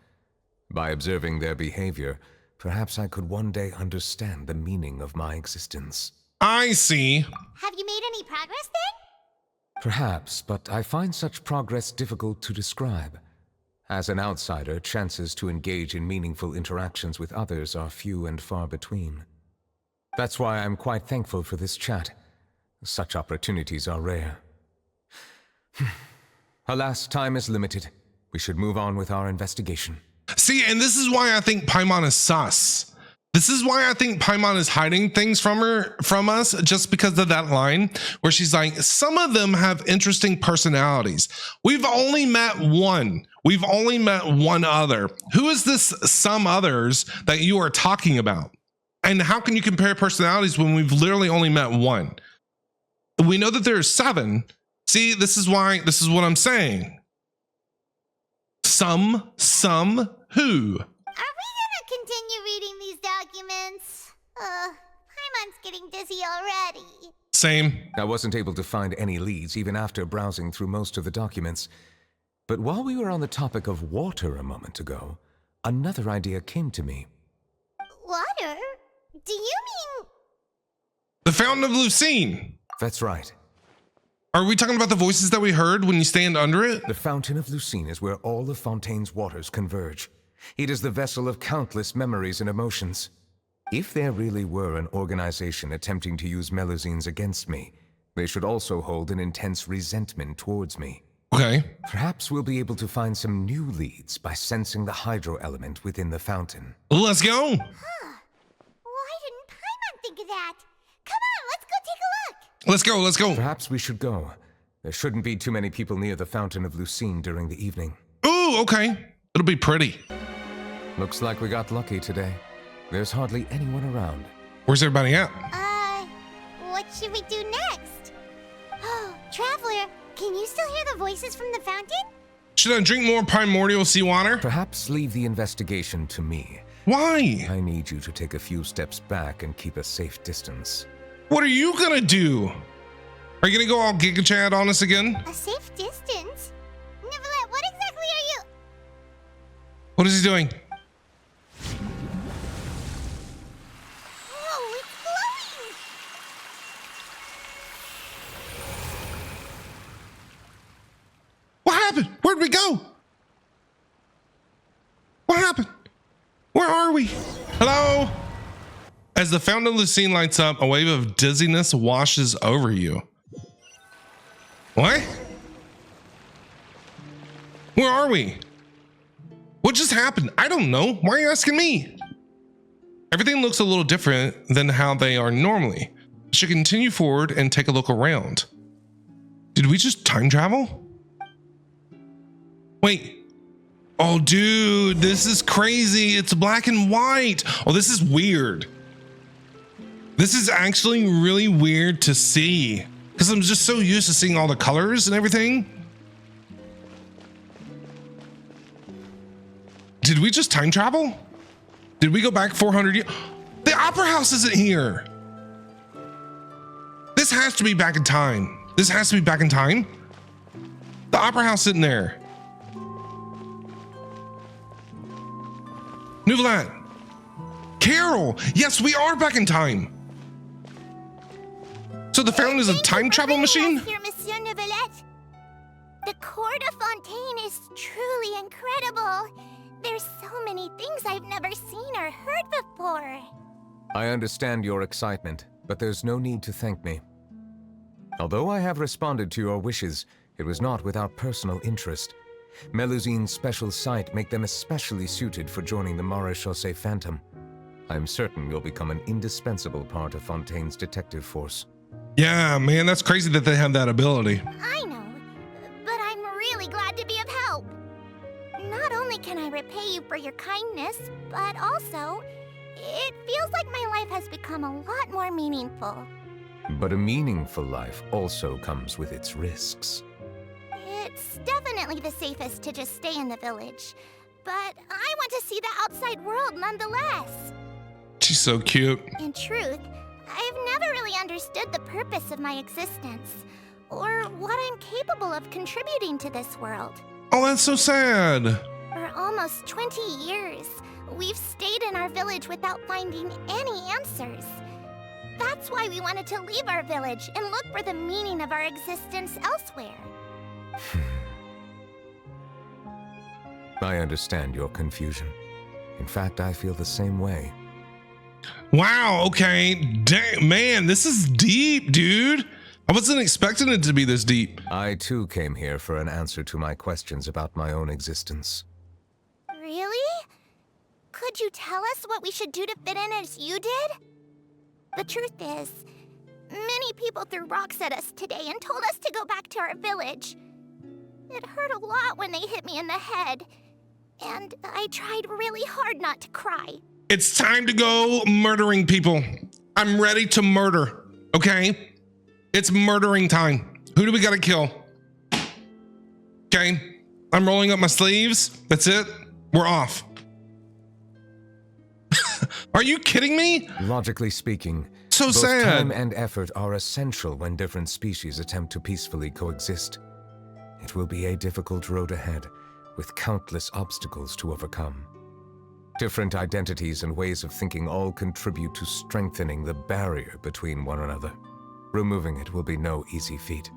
By observing their behavior, perhaps I could one day understand the meaning of my existence. I see. Have you made any progress then? Perhaps, but I find such progress difficult to describe. As an outsider, chances to engage in meaningful interactions with others are few and far between. That's why I'm quite thankful for this chat. Such opportunities are rare. Alas, time is limited. We should move on with our investigation. See, and this is why I think Paimon is sus. This is why I think Paimon is hiding things from us, just because of that line where she's like, some of them have interesting personalities. We've only met one. We've only met one other. Who is this some others that you are talking about? And how can you compare personalities when we've literally only met one? We know that there are 7. See, this is what I'm saying. Some, who? Are we gonna continue reading these documents? Paimon's getting dizzy already. Same. I wasn't able to find any leads even after browsing through most of the documents. But while we were on the topic of water a moment ago, another idea came to me. Water? Do you mean... The Fountain of Lucine. That's right. Are we talking about the voices that we heard when you stand under it? The Fountain of Lucine is where all of Fontaine's waters converge. It is the vessel of countless memories and emotions. If there really were an organization attempting to use melusines against me, they should also hold an intense resentment towards me. Okay. Perhaps we'll be able to find some new leads by sensing the hydro element within the fountain. Let's go. Why didn't Paimon think of that? Come on, let's go take a look. Let's go. Perhaps we should go. There shouldn't be too many people near the Fountain of Lucine during the evening. Ooh, okay. It'll be pretty. Looks like we got lucky today. There's hardly anyone around. Where's everybody at? What should we do next? Oh, Traveler, can you still hear the voices from the fountain? Should I drink more primordial seawater? Perhaps leave the investigation to me. Why? I need you to take a few steps back and keep a safe distance. What are you gonna do? Are you gonna go all Giga Chad on us again? A safe distance? Neuvillette, what exactly are you... What is he doing? Oh, it's glowing! What happened? Where'd we go? What happened? Where are we? Hello? As the Fountain of Lucine lights up, a wave of dizziness washes over you. What? Where are we? What just happened? I don't know. Why are you asking me? Everything looks a little different than how they are normally. I should continue forward and take a look around. Did we just time travel? Wait. Oh, dude, this is crazy. It's black and white. Oh, this is weird. This is actually really weird to see because I'm just so used to seeing all the colors and everything. Did we just time travel? Did we go back 400 years? The Opera House isn't here. This has to be back in time. This has to be back in time. The Opera House isn't there. Neuvillette. Carol. Yes, we are back in time. So the fountain is a time travel machine? Here, Monsieur Neuvillette. The court of Fontaine is truly incredible. There's so many things I've never seen or heard before. I understand your excitement, but there's no need to thank me. Although I have responded to your wishes, it was not without personal interest. Melusine's special sight make them especially suited for joining the Maréchaussée Phantom. I'm certain you'll become an indispensable part of Fontaine's detective force. Yeah, man, that's crazy that they have that ability. I know, but I'm really glad to be of help. Not only can I repay you for your kindness, but also, it feels like my life has become a lot more meaningful. But a meaningful life also comes with its risks. It's definitely the safest to just stay in the village, but I want to see the outside world nonetheless. She's so cute. In truth, I've never really understood the purpose of my existence, or what I'm capable of contributing to this world. Oh, that's so sad. For almost 20 years, we've stayed in our village without finding any answers. That's why we wanted to leave our village and look for the meaning of our existence elsewhere. I understand your confusion. In fact, I feel the same way. Wow, okay. Dang, man, this is deep, dude. I wasn't expecting it to be this deep. I too came here for an answer to my questions about my own existence. Really? Could you tell us what we should do to fit in as you did? The truth is, many people threw rocks at us today and told us to go back to our village. It hurt a lot when they hit me in the head, and I tried really hard not to cry. It's time to go murdering people. I'm ready to murder, okay? It's murdering time. Who do we gotta kill? Okay, I'm rolling up my sleeves. That's it. We're off. Are you kidding me? Logically speaking, So both sad. time and effort are essential when different species attempt to peacefully coexist. It will be a difficult road ahead, with countless obstacles to overcome. Different identities and ways of thinking all contribute to strengthening the barrier between one another. Removing it will be no easy feat.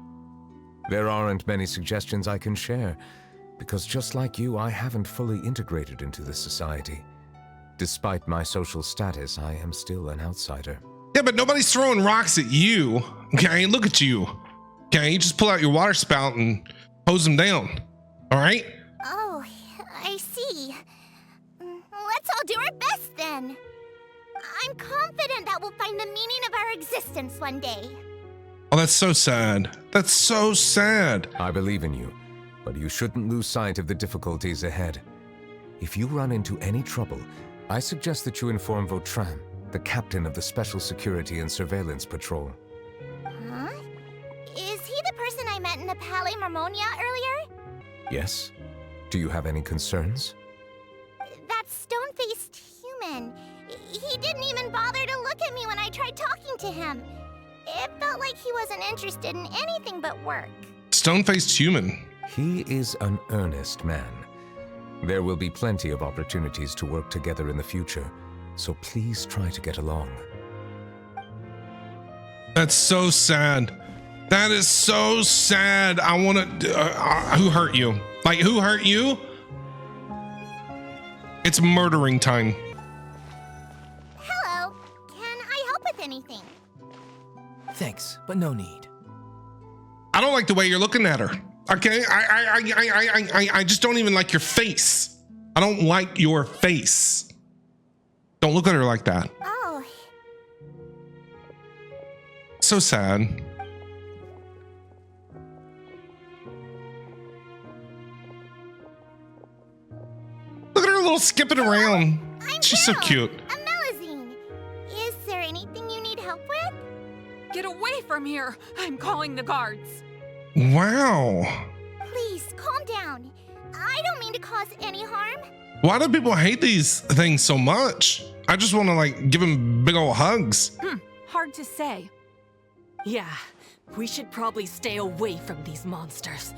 There aren't many suggestions I can share, because just like you, I haven't fully integrated into this society. Despite my social status, I am still an outsider. Yeah, but nobody's throwing rocks at you. Okay, look at you. Okay, you just pull out your water spout and hose them down. All right? Oh, I see. Let's all do our best then. I'm confident that we'll find the meaning of our existence one day. Oh, that's so sad. That's so sad. I believe in you, but you shouldn't lose sight of the difficulties ahead. If you run into any trouble, I suggest that you inform Vautrin, the captain of the Special Security and Surveillance Patrol. Huh? Is he the person I met in the Palais Marmonia earlier? Yes? Do you have any concerns? That stone-faced human. He didn't even bother to look at me when I tried talking to him. It felt like he wasn't interested in anything but work. Stone-faced human. He is an earnest man. There will be plenty of opportunities to work together in the future, so please try to get along. That's so sad. That is so sad. I want to. Who hurt you? Like, who hurt you? It's murdering time. Hello. Can I help with anything? Thanks, but no need. I don't like the way you're looking at her. Okay, I just don't even like your face. I don't like your face. Don't look at her like that. Oh, So sad. Look at her little skipping around. I'm She's so Val, cute. a melusine. Is there anything you need help with? Get away from here! I'm calling the guards. Wow. Please, calm down. I don't mean to cause any harm. Why do people hate these things so much? I just want to like give them big old hugs. Hard to say. Yeah, we should probably stay away from these monsters.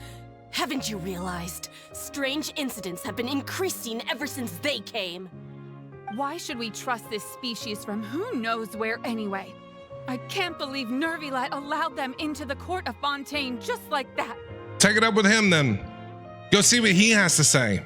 Haven't you realized? Strange incidents have been increasing ever since they came. Why should we trust this species from who knows where anyway? I can't believe Neuvillette allowed them into the court of Fontaine just like that. Take it up with him then. Go see what he has to say.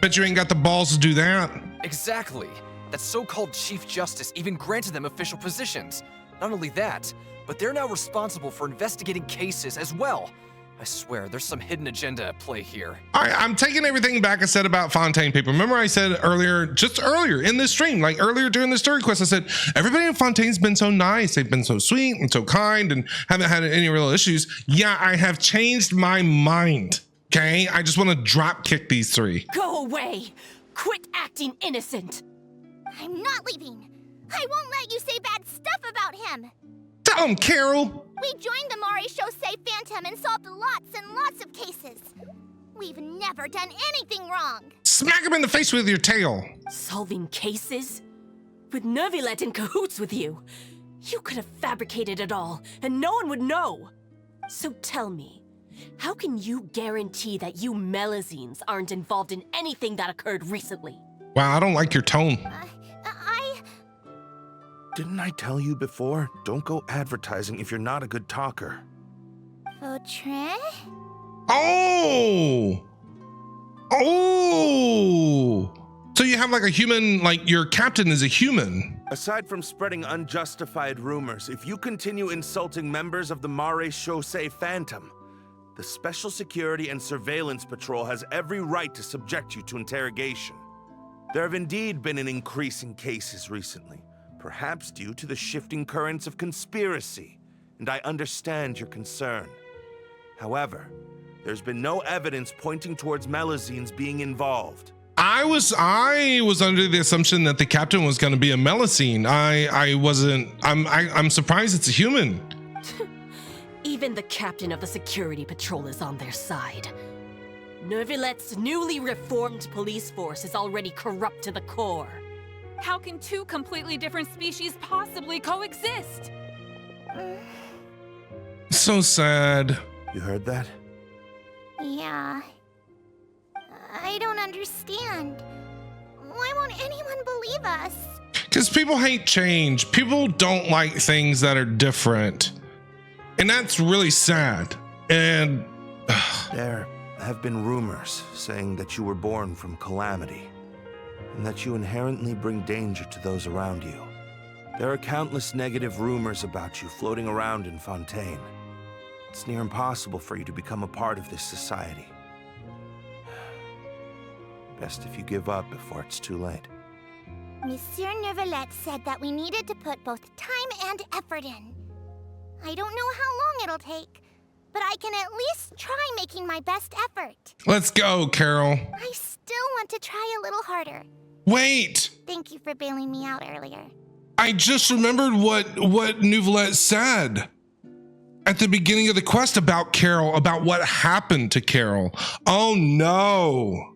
Bet you ain't got the balls to do that. Exactly. That so-called Chief Justice even granted them official positions. Not only that, but they're now responsible for investigating cases as well. I swear, there's some hidden agenda at play here. I'm taking everything back I said about Fontaine people. Remember I said earlier, just earlier in this stream, like earlier during the story quest, I said, everybody in Fontaine's been so nice. They've been so sweet and so kind and haven't had any real issues. Yeah, I have changed my mind. Okay, I just want to drop kick these three. Go away! Quit acting innocent! I'm not leaving. I won't let you say bad stuff about him. Tell him, Carol. We joined the Maréchaussée Phantom and solved lots and lots of cases. We've never done anything wrong. Smack him in the face with your tail. Solving cases? With Neuvillette in cahoots with you? You could have fabricated it all, and no one would know. So tell me, how can you guarantee that you melusines aren't involved in anything that occurred recently? Wow, I don't like your tone. Didn't I tell you before? Don't go advertising if you're not a good talker. Vautrin? Oh! Oh! So you have like a human, like your captain is a human. Aside from spreading unjustified rumors, if you continue insulting members of the Mare Chaussee Phantom, the Special Security and Surveillance Patrol has every right to subject you to interrogation. There have indeed been an increase in cases recently, perhaps due to the shifting currents of conspiracy, and I understand your concern. However, there's been no evidence pointing towards melusines being involved. I was under the assumption that the captain was going to be a melusine. I wasn't. I'm surprised it's a human. Even the captain of the security patrol is on their side. Neuvillette's newly reformed police force is already corrupt to the core. How can two completely different species possibly coexist? So sad. You heard that? Yeah. I don't understand. Why won't anyone believe us? Because people hate change. People don't like things that are different. And that's really sad. And There have been rumors saying that you were born from calamity, and that you inherently bring danger to those around you. There are countless negative rumors about you floating around in Fontaine. It's near impossible for you to become a part of this society. Best if you give up before it's too late. Monsieur Neuvillette said that we needed to put both time and effort in. I don't know how long it'll take, but I can at least try making my best effort. let's go, Carol. I still want to try a little harder. Wait. Thank you for bailing me out earlier. I just remembered what Neuvillette said at the beginning of the quest about Carol, about what happened to Carol. Oh no.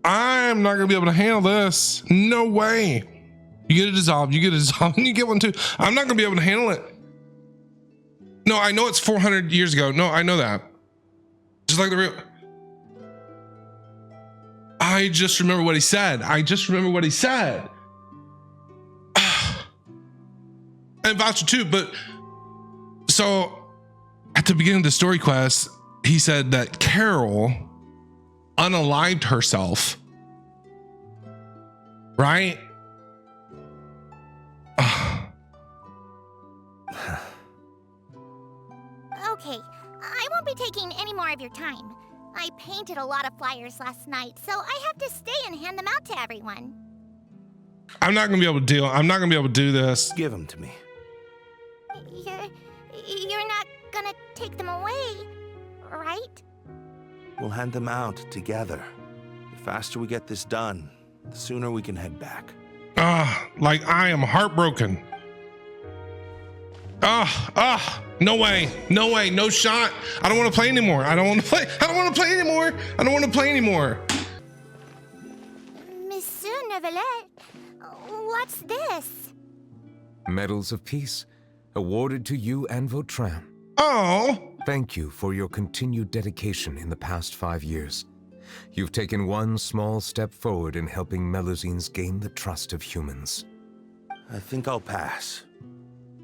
I'm not gonna be able to handle this. No way. You get a dissolve, and you get one too. I'm not gonna be able to handle it. No, I know it's 400 years ago. No, I know that. Just like the real. I just remember what he said. And voucher too, but so at the beginning of the story quest, he said that Carol unalived herself. Right? Okay, I won't be taking any more of your time. I painted a lot of flyers last night, so I have to stay and hand them out to everyone. I'm not gonna be able to do this. Give them to me. You're not gonna take them away, right? We'll hand them out together. The faster we get this done, the sooner we can head back. Like I am heartbroken. No way, no shot. I don't want to play anymore. I don't want to play anymore. Monsieur Neuvillette, what's this? Medals of Peace, awarded to you and Vautrin. Oh. Thank you for your continued dedication in the past 5 years. You've taken one small step forward in helping melusines gain the trust of humans. I think I'll pass.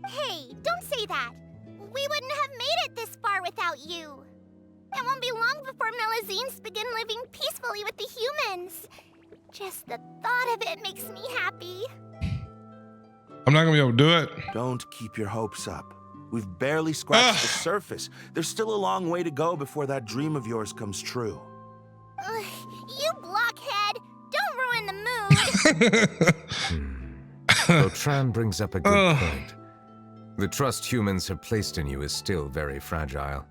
Hey, don't say that. We wouldn't have made it this far without you. It won't be long before melusines begin living peacefully with the humans. Just the thought of it makes me happy. I'm not gonna be able to do it. Don't keep your hopes up. We've barely scratched the surface. There's still a long way to go before that dream of yours comes true. You blockhead! Don't ruin the mood! Vautrin brings up a good point. The trust humans have placed in you is still very fragile.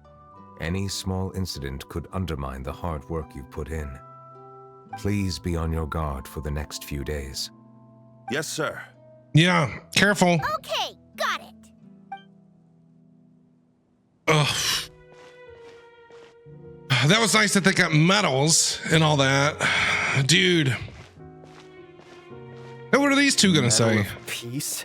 Any small incident could undermine the hard work you've put in. Please be on your guard for the next few days. Yes, sir. Yeah, careful. Okay, got it. Ugh. That was nice that they got medals and all that. Dude. Now what are these two gonna say? Medal of peace?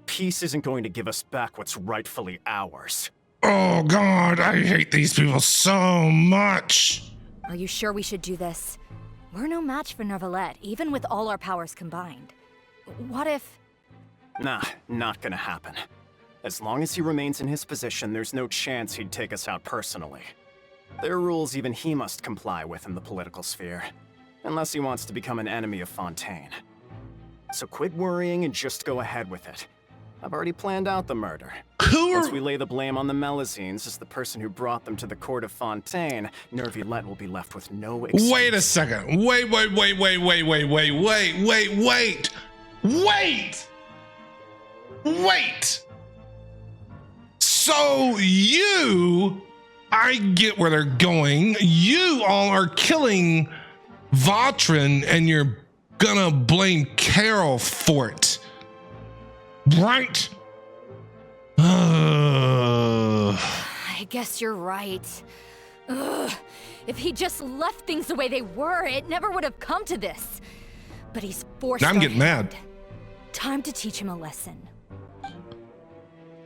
Peace isn't going to give us back what's rightfully ours. Oh God, I hate these people so much. Are you sure we should do this? We're no match for Neuvillette, even with all our powers combined. What if... Nah, not gonna happen. As long as he remains in his position, there's no chance he'd take us out personally. There are rules even he must comply with in the political sphere. Unless he wants to become an enemy of Fontaine. So quit worrying and just go ahead with it. I've already planned out the murder. Once we lay the blame on the melusines as the person who brought them to the court of Fontaine, Neuvillette will be left with no excuse. Wait a second. Wait. So I get where they're going. You all are killing Vautrin and you're gonna blame Carol for it. Right? I guess you're right. Ugh. If he just left things the way they were, it never would have come to this. But he's forced Now I'm getting mad. Time to teach him a lesson.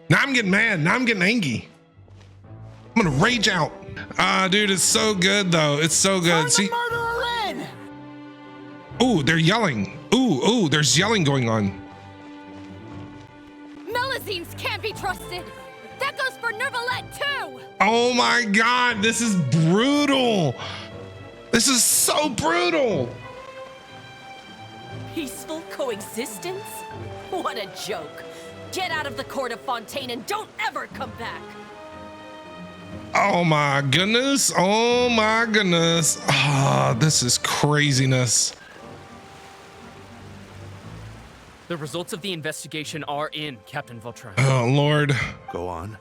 Now I'm getting mad. Now I'm getting angry. I'm gonna rage out. Dude, it's so good though. It's so good. See, ooh, they're yelling. Ooh, there's yelling going on. Melusines can't be trusted. That goes for Neuvillette too. Oh my God, this is brutal. This is so brutal. Peaceful coexistence? What a joke. Get out of the court of Fontaine and don't ever come back. Oh my goodness. Oh my goodness. This is craziness. The results of the investigation are in, Captain Vautrin. Oh Lord. Go on.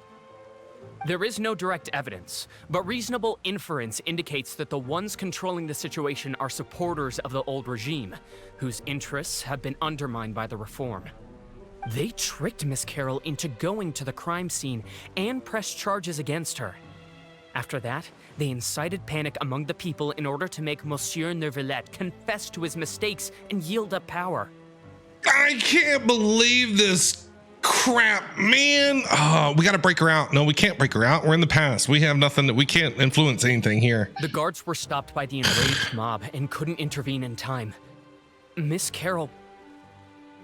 There is no direct evidence, but reasonable inference indicates that the ones controlling the situation are supporters of the old regime, whose interests have been undermined by the reform. They tricked Miss Carol into going to the crime scene and pressed charges against her. After that, they incited panic among the people in order to make Monsieur Neuvillette confess to his mistakes and yield up power. I can't believe this crap, man. We gotta break her out. No, we can't break her out. We're in the past. We have nothing that we can't influence anything here. The guards were stopped by the enraged mob and couldn't intervene in time. Miss Carol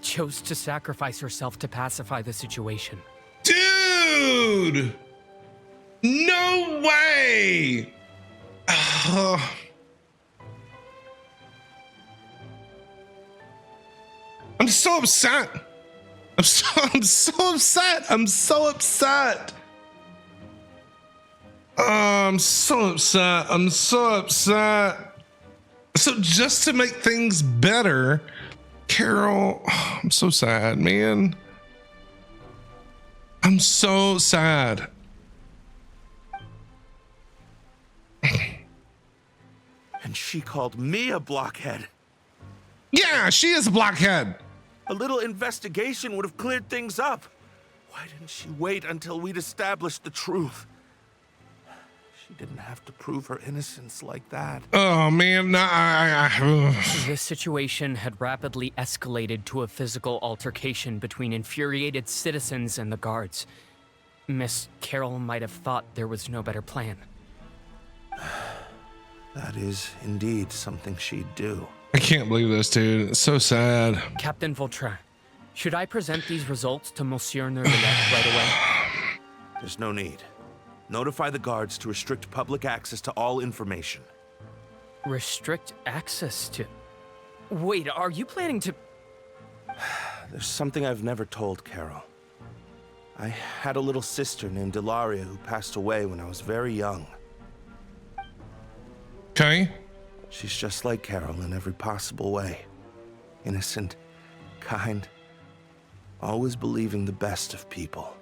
chose to sacrifice herself to pacify the situation. Dude! No way! I'm so upset. I'm so upset. I'm so upset. I'm so upset. I'm so upset. So just to make things better, Carol, I'm so sad, man. I'm so sad. And she called me a blockhead. Yeah, she is a blockhead. A little investigation would have cleared things up. Why didn't she wait until we'd established the truth? She didn't have to prove her innocence like that. Oh, man. This situation had rapidly escalated to a physical altercation between infuriated citizens and the guards. Miss Carol might have thought there was no better plan. That is indeed something she'd do. I can't believe this, dude. It's so sad. Captain Vautrin, should I present these results to Monsieur Neuvillette right away? There's no need. Notify the guards to restrict public access to all information. Restrict access to... Wait, are you planning to... There's something I've never told Carol. I had a little sister named Ilaria who passed away when I was very young. Okay. She's just like Carol in every possible way. Innocent, kind, always believing the best of people.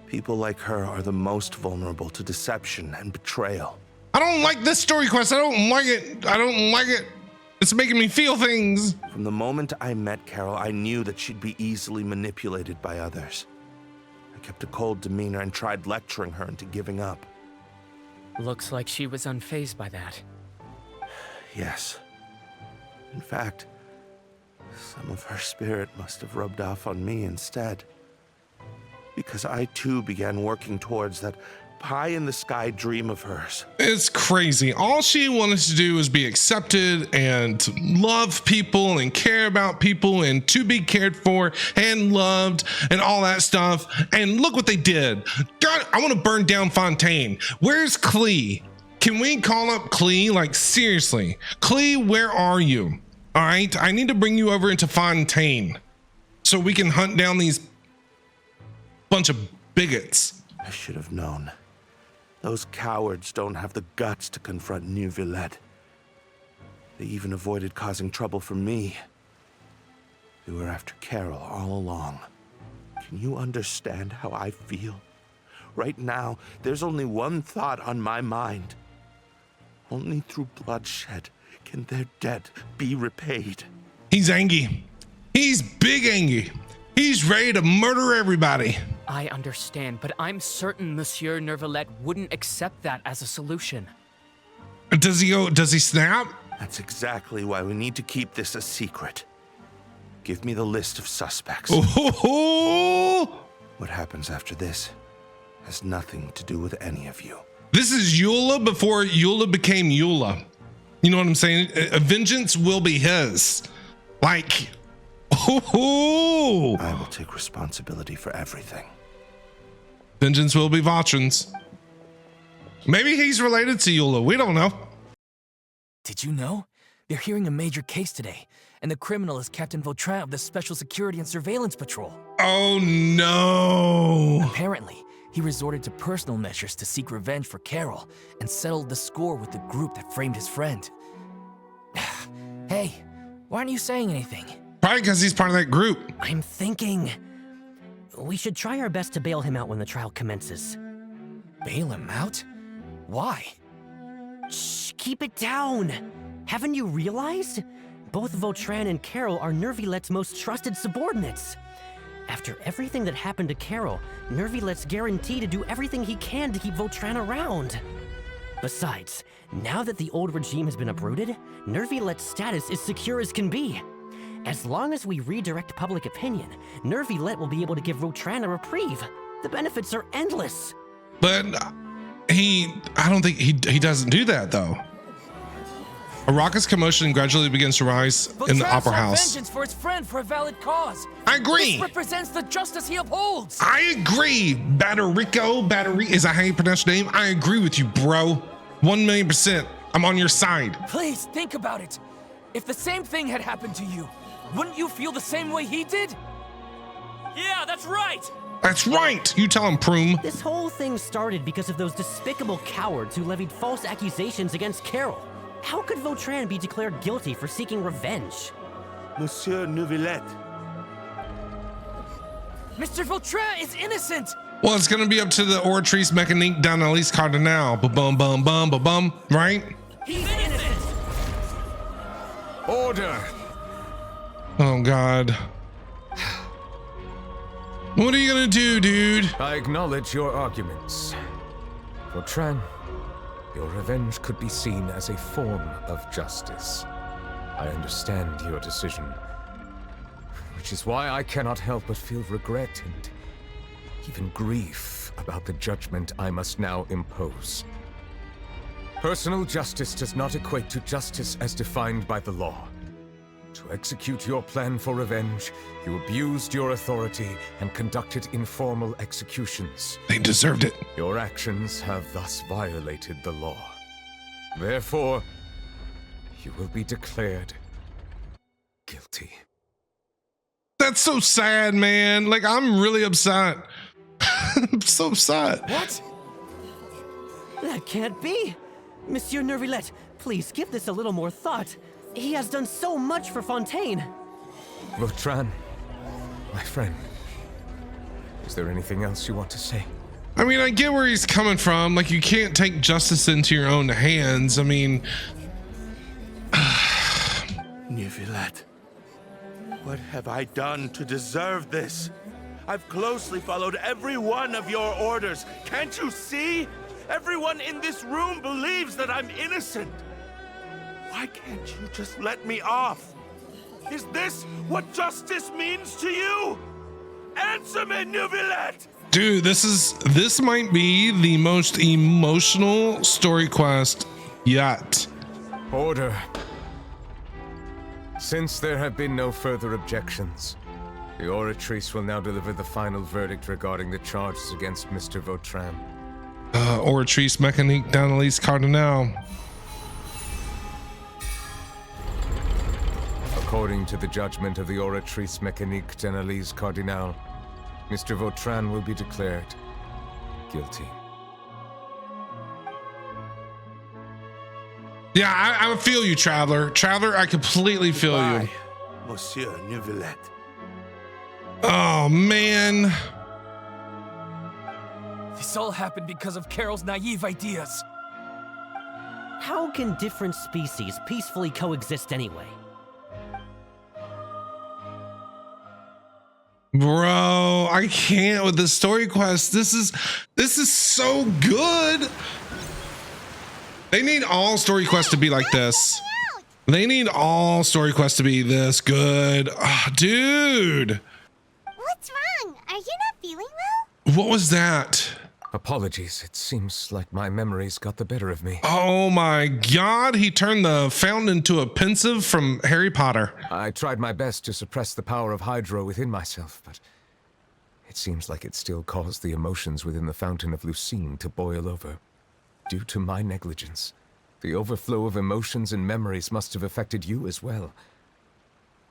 People like her are the most vulnerable to deception and betrayal. I don't like this story quest. I don't like it. I don't like it. It's making me feel things. From the moment I met Carol, I knew that she'd be easily manipulated by others. I kept a cold demeanor and tried lecturing her into giving up. Looks like she was unfazed by that. Yes. In fact, some of her spirit must have rubbed off on me instead. Because I too began working towards that pie-in-the-sky dream of hers. It's crazy. All she wanted to do was be accepted and to love people and care about people and to be cared for and loved and all that stuff. And look what they did. God, I want to burn down Fontaine. Where's Klee? Can we call up Klee? Like, seriously. Klee, where are you? All right, I need to bring you over into Fontaine so we can hunt down these bunch of bigots. I should have known. Those cowards don't have the guts to confront Neuvillette. They even avoided causing trouble for me. They were after Carol all along. Can you understand how I feel? Right now, there's only one thought on my mind. Only through bloodshed can their debt be repaid. He's angry. He's big angry. He's ready to murder everybody. I understand, but I'm certain Monsieur Neuvillette wouldn't accept that as a solution. Does he snap? That's exactly why we need to keep this a secret. Give me the list of suspects. Oh, what happens after this has nothing to do with any of you. This is Eula before Eula became Eula. You know what I'm saying? Vengeance will be his. Like, I will take responsibility for everything. Vengeance will be Vautrin's. Maybe he's related to Eula. We don't know. Did you know? They're hearing a major case today, and the criminal is Captain Vautrin of the Special Security and Surveillance Patrol. Oh no! Apparently, he resorted to personal measures to seek revenge for Carol and settled the score with the group that framed his friend. Hey, why aren't you saying anything? Probably because he's part of that group. I'm thinking we should try our best to bail him out when the trial commences. Bail him out? Why? Shh, keep it down. Haven't you realized? Both Vautrin and Carol are Neuvillette's most trusted subordinates. After everything that happened to Carol, Neuvillette's guaranteed to do everything he can to keep Vautrin around. Besides, now that the old regime has been uprooted, Neuvillette's status is secure as can be. As long as we redirect public opinion, Neuvillette will be able to give Vautrin a reprieve. The benefits are endless. But I don't think he doesn't do that though. A raucous commotion gradually begins to rise in the opera house. Vengeance for his friend for a valid cause. I agree. This represents the justice he upholds. I agree. Battery. Is that how you pronounce your name? I agree with you, bro. 1,000,000%. I'm on your side. Please think about it. If the same thing had happened to you, wouldn't you feel the same way he did? Yeah, that's right. That's right. You tell him, Prume. This whole thing started because of those despicable cowards who levied false accusations against Carol. How could Vautrin be declared guilty for seeking revenge? Monsieur Neuvillette. Mr. Vautrin is innocent. Well, it's going to be up to the Oratrice Mécanique d'Analyse Cardinal. Ba-bum, bum, bum, ba-bum, right? He's innocent. Order. Oh, God. What are you going to do, dude? I acknowledge your arguments. Vautrin, your revenge could be seen as a form of justice. I understand your decision, which is why I cannot help but feel regret and even grief about the judgment I must now impose. Personal justice does not equate to justice as defined by the law. To execute your plan for revenge, you abused your authority and conducted informal executions. They deserved it. Your actions have thus violated the law. Therefore, you will be declared guilty. That's so sad, man. Like, I'm really upset. I'm so upset. What? That can't be. Monsieur Neuvillette, please give this a little more thought. He has done so much for Fontaine. Vautrin, my friend, is there anything else you want to say? I mean, I get where he's coming from. Like, you can't take justice into your own hands. I mean... Neuvillette, what have I done to deserve this? I've closely followed every one of your orders. Can't you see? Everyone in this room believes that I'm innocent. Why can't you just let me off? Is this what justice means to you? Answer me, Neuvillette! Dude, this might be the most emotional story quest yet. Order. Since there have been no further objections, the Oratrice will now deliver the final verdict regarding the charges against Mr. Vautrin. Oratrice Mécanique d'Analyse Cardinal. According to the judgment of the Oratrice Mécanique d'Analyse Cardinal, Mr. Vautrin will be declared guilty. Yeah, I feel you, Traveler. Traveler, I completely feel you. Monsieur Neuvillette. Oh, man. This all happened because of Carol's naive ideas. How can different species peacefully coexist anyway? Bro, I can't with the story quest. This is so good. They need all story quests to be like this. They need all story quests to be this good. Oh, dude. What's wrong? Are you not feeling well? What was that? Apologies. It seems like my memories got the better of me. Oh my God. He turned the fountain into a pensive from Harry Potter. I tried my best to suppress the power of Hydro within myself, but it seems like it still caused the emotions within the fountain of Lucine to boil over. Due to my negligence, the overflow of emotions and memories must have affected you as well.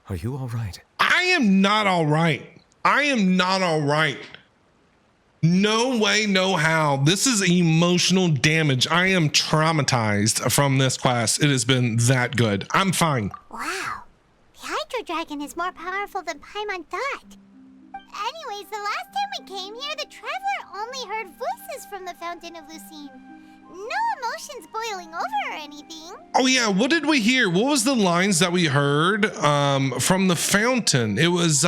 Are you all right? I am not all right. I am not all right. No way, no how. This is emotional damage. I am traumatized from this quest. It has been that good. I'm fine. Wow. The Hydro Dragon is more powerful than Paimon thought. Anyways, the last time we came here, the Traveler only heard voices from the Fountain of Lucine. No emotions boiling over or anything. Oh yeah, what did we hear? What was the lines that we heard from the fountain? It was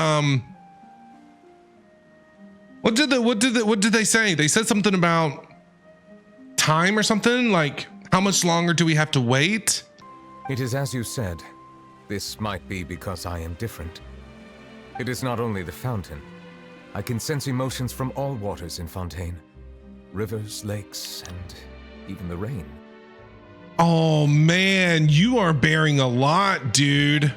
what did they say? They said something about time or something, like how much longer do we have to wait? It is as you said. This might be because I am different. It is not only the fountain. I can sense emotions from all waters in Fontaine. Rivers, lakes, and even the rain. Oh man, you are bearing a lot, dude. That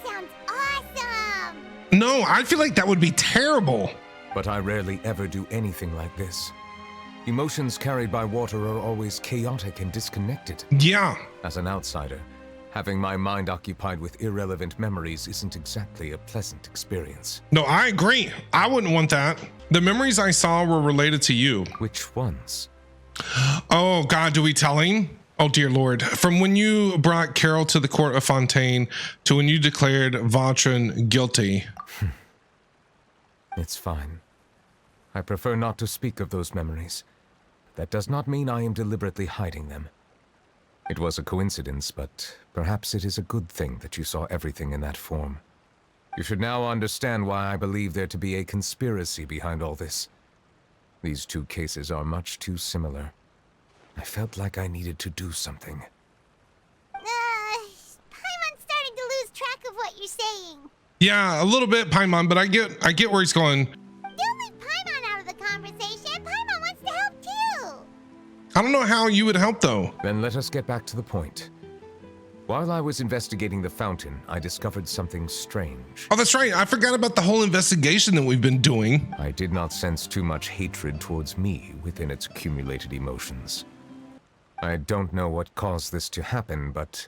sounds awesome. No, I feel like that would be terrible. But I rarely ever do anything like this. Emotions carried by water are always chaotic and disconnected. Yeah. As an outsider, having my mind occupied with irrelevant memories isn't exactly a pleasant experience. No, I agree. I wouldn't want that. The memories I saw were related to you. Which ones? Oh God, do we tell him? Oh dear Lord. From when you brought Carol to the court of Fontaine to when you declared Vautrin guilty. It's fine. I prefer not to speak of those memories. That does not mean I am deliberately hiding them. It was a coincidence, but perhaps it is a good thing that you saw everything in that form. You should now understand why I believe there to be a conspiracy behind all this. These two cases are much too similar. I felt like I needed to do something. Paimon's starting to lose track of what you're saying. Yeah, a little bit, Paimon, but I get where he's going. Don't leave Paimon out of the conversation. Paimon wants to help too. I don't know how you would help though. Then let us get back to the point. While I was investigating the fountain, I discovered something strange. Oh, that's right. I forgot about the whole investigation that we've been doing. I did not sense too much hatred towards me within its accumulated emotions. I don't know what caused this to happen, but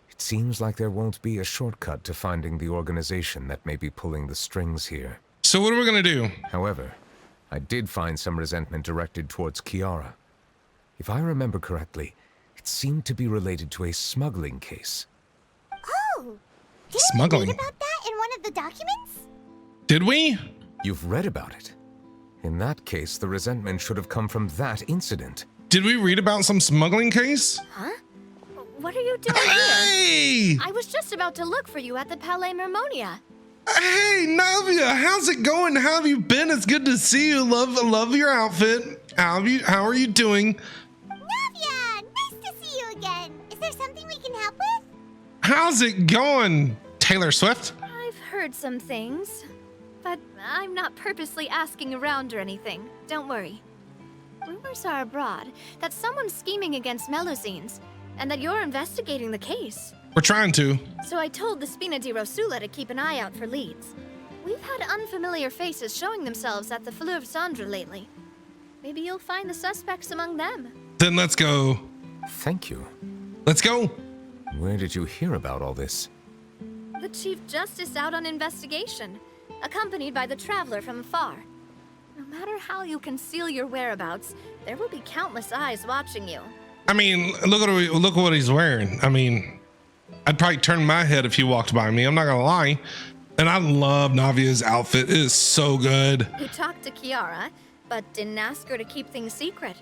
it seems like there won't be a shortcut to finding the organization that may be pulling the strings here. So what are we gonna do? However, I did find some resentment directed towards Kiara. If I remember correctly, it seemed to be related to a smuggling case. Oh! Did Smuggling. we read about that in one of the documents? Did we? You've read about it. In that case, the resentment should have come from that incident. Did we read about some smuggling case? Huh? What are you doing Hey! here? I was just about to look for you at the Palais Mermonia. Hey, Navia, how's it going? How have you been? It's good to see you. Love your outfit. How are you doing? Navia, nice to see you again. Is there something we can help with? How's it going, Taylor Swift? I've heard some things, but I'm not purposely asking around or anything. Don't worry. Rumors are abroad that someone's scheming against melusines, and that you're investigating the case. We're trying to. So I told the Spina di Rosula to keep an eye out for leads. We've had unfamiliar faces showing themselves at the Fleuve Cendre lately. Maybe you'll find the suspects among them. Then let's go. Thank you. Let's go. Where did you hear about all this? The Chief Justice out on investigation, accompanied by the Traveler from afar. No matter how you conceal your whereabouts, there will be countless eyes watching you. I mean, look at what he's wearing. I mean, I'd probably turn my head if he walked by me. I'm not gonna lie. And I love Navia's outfit. It is so good. You talked to Kiara, but didn't ask her to keep things secret.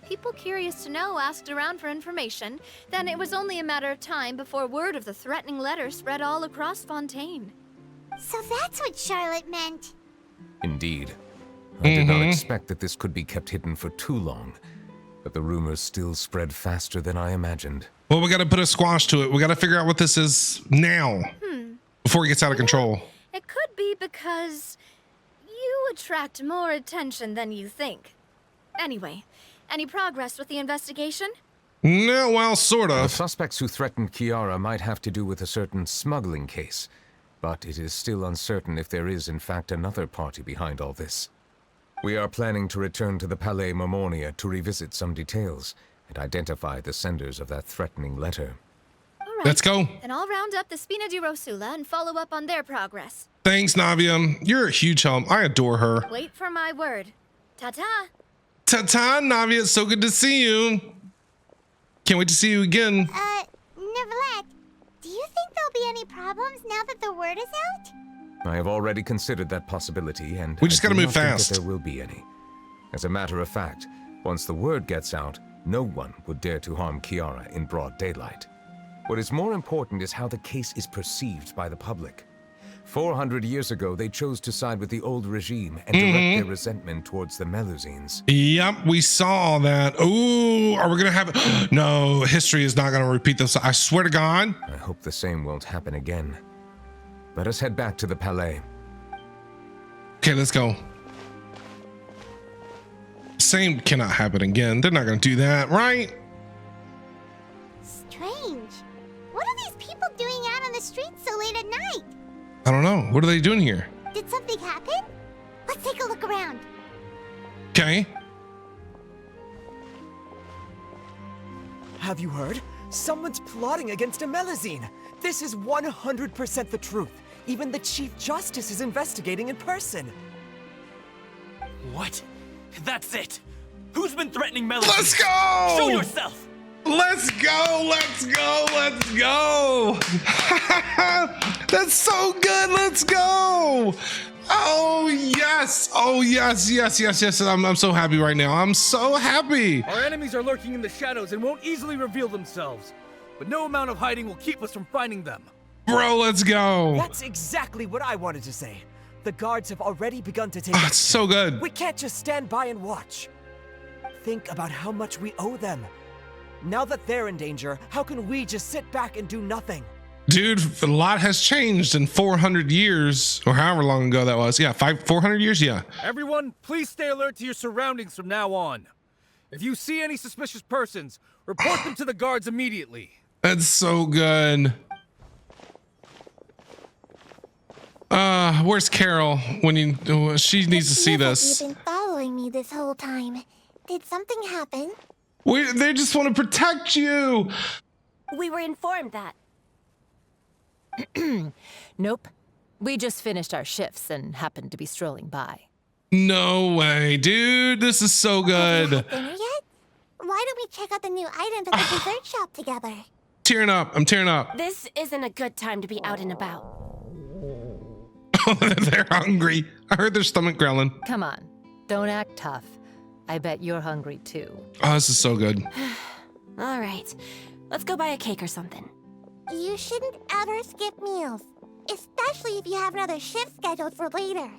People curious to know asked around for information, then it was only a matter of time before word of the threatening letter spread all across Fontaine. So that's what Charlotte meant. Indeed. I did not expect that this could be kept hidden for too long, but the rumors still spread faster than I imagined. Well, we got to put a squash to it. We got to figure out what this is now before it gets out of control. It could be because you attract more attention than you think. Anyway, any progress with the investigation? No, well, sort of. The suspects who threatened Kiara might have to do with a certain smuggling case, but it is still uncertain if there is in fact another party behind all this. We are planning to return to the Palais Mermonia to revisit some details and identify the senders of that threatening letter. All right. Let's go. Then I'll round up the Spina di Rosula and follow up on their progress. Thanks, Navia. You're a huge help. I adore her. Wait for my word. Ta-ta. Ta-ta, Navia. It's so good to see you. Can't wait to see you again. Neuvillette, do you think there'll be any problems now that the word is out? I have already considered that possibility, and we just got to move fast. There will be any. As a matter of fact, once the word gets out, no one would dare to harm Kiara in broad daylight. What is more important is how the case is perceived by the public. 400 years ago, they chose to side with the old regime and direct their resentment towards the melusines. Yep, we saw that. Ooh, are we going to have... No, history is not going to repeat this. I swear to God. I hope the same won't happen again. Let us head back to the Palais. Okay, let's go. Same cannot happen again. They're not going to do that, right? Strange. What are these people doing out on the streets so late at night? I don't know. What are they doing here? Did something happen? Let's take a look around. Okay. Have you heard? Someone's plotting against a melusine. This is 100% the truth. Even the Chief Justice is investigating in person. What? That's it. Who's been threatening melusines? Let's go! Show yourself! Let's go! Let's go! Let's go! That's so good! Let's go! Oh yes! Oh yes! Yes! Yes! Yes! I'm so happy right now. I'm so happy. Our enemies are lurking in the shadows and won't easily reveal themselves. But no amount of hiding will keep us from finding them. Bro, let's go. That's exactly what I wanted to say. The guards have already begun to take action. It's so good. We can't just stand by and watch. Think about how much we owe them. Now that they're in danger, how can we just sit back and do nothing? Dude, a lot has changed in 400 years, or however long ago that was. Yeah, 400 years, yeah. Everyone, please stay alert to your surroundings from now on. If you see any suspicious persons, report them to the guards immediately. That's so good. Where's Carol when she needs to see this? You've been following me this whole time. Did something happen? They just want to protect you. We were informed that. Nope. We just finished our shifts and happened to be strolling by. No way, dude. This is so good. Have you had dinner yet? Why don't we check out the new items at the dessert shop together? Tearing up. I'm tearing up. This isn't a good time to be out and about. They're hungry. I heard their stomach growling. Come on. Don't act tough. I bet you're hungry too. Oh, this is so good. All right. Let's go buy a cake or something. You shouldn't ever skip meals, especially if you have another shift scheduled for later.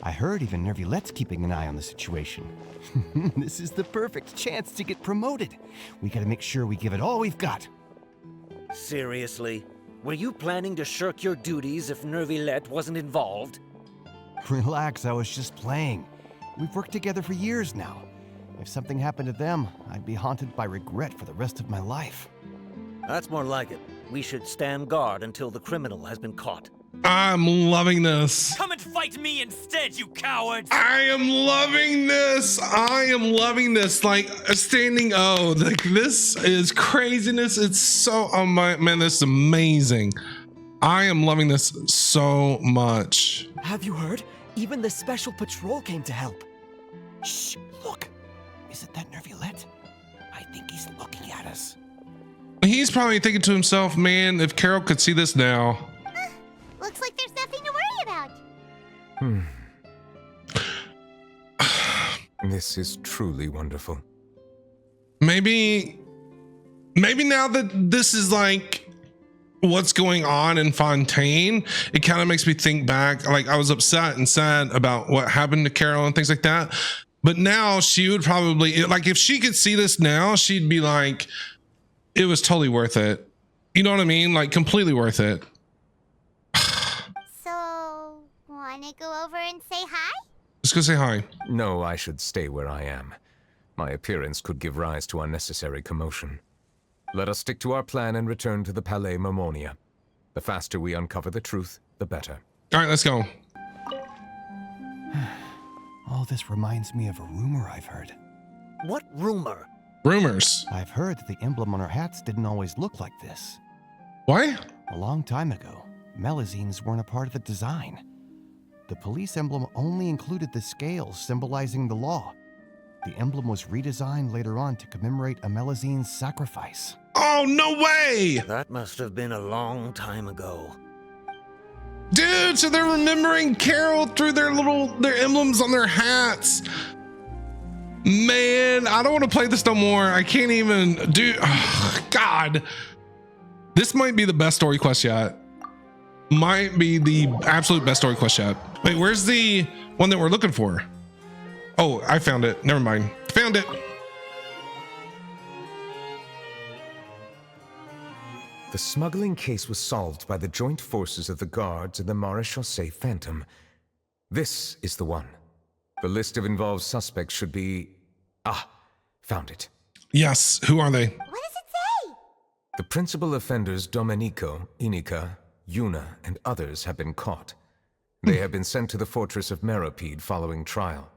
I heard even Neuvillette's keeping an eye on the situation. This is the perfect chance to get promoted. We gotta make sure we give it all we've got. Seriously? Were you planning to shirk your duties if Neuvillette wasn't involved? Relax, I was just playing. We've worked together for years now. If something happened to them, I'd be haunted by regret for the rest of my life. That's more like it. We should stand guard until the criminal has been caught. I'm loving this. Come and fight me instead, you cowards! I am loving this. I am loving this. Like a standing O. Like this is craziness. It's so, oh my man, this is amazing. I am loving this so much. Have you heard? Even the special patrol came to help. Shh, look. Isn't that Neuvillette? I think he's looking at us. He's probably thinking to himself, man, if Carol could see this now. Looks like there's nothing to worry about. This is truly wonderful. Maybe now that this is like what's going on in Fontaine, it kind of makes me think back. Like I was upset and sad about what happened to Carol and things like that. But now she would probably, like if she could see this now, she'd be like, it was totally worth it. You know what I mean? Like completely worth it. So, wanna go over and say hi? Let's go say hi. No, I should stay where I am. My appearance could give rise to unnecessary commotion. Let us stick to our plan and return to the Palais Mermonia. The faster we uncover the truth, the better. All right, let's go. All this reminds me of a rumor I've heard. What rumor? Rumors. I've heard that the emblem on our hats didn't always look like this. What? A long time ago, melusines weren't a part of the design. The police emblem only included the scales symbolizing the law. The emblem was redesigned later on to commemorate a melusine's sacrifice. Oh, no way! That must have been a long time ago. Dude, so they're remembering Carol through their emblems on their hats. Man, I don't want to play this no more. I can't even do, God. This might be the best story quest yet. Might be the absolute best story quest yet. Wait, where's the one that we're looking for? Oh, I found it. Never mind. Found it. The smuggling case was solved by the joint forces of the guards and the Maréchaussée Phantom. This is the one. The list of involved suspects should be... Ah, found it. Yes, who are they? What does it say? The principal offenders Domenico, Inica, Yuna, and others have been caught. They have been sent to the fortress of Meropide following trial.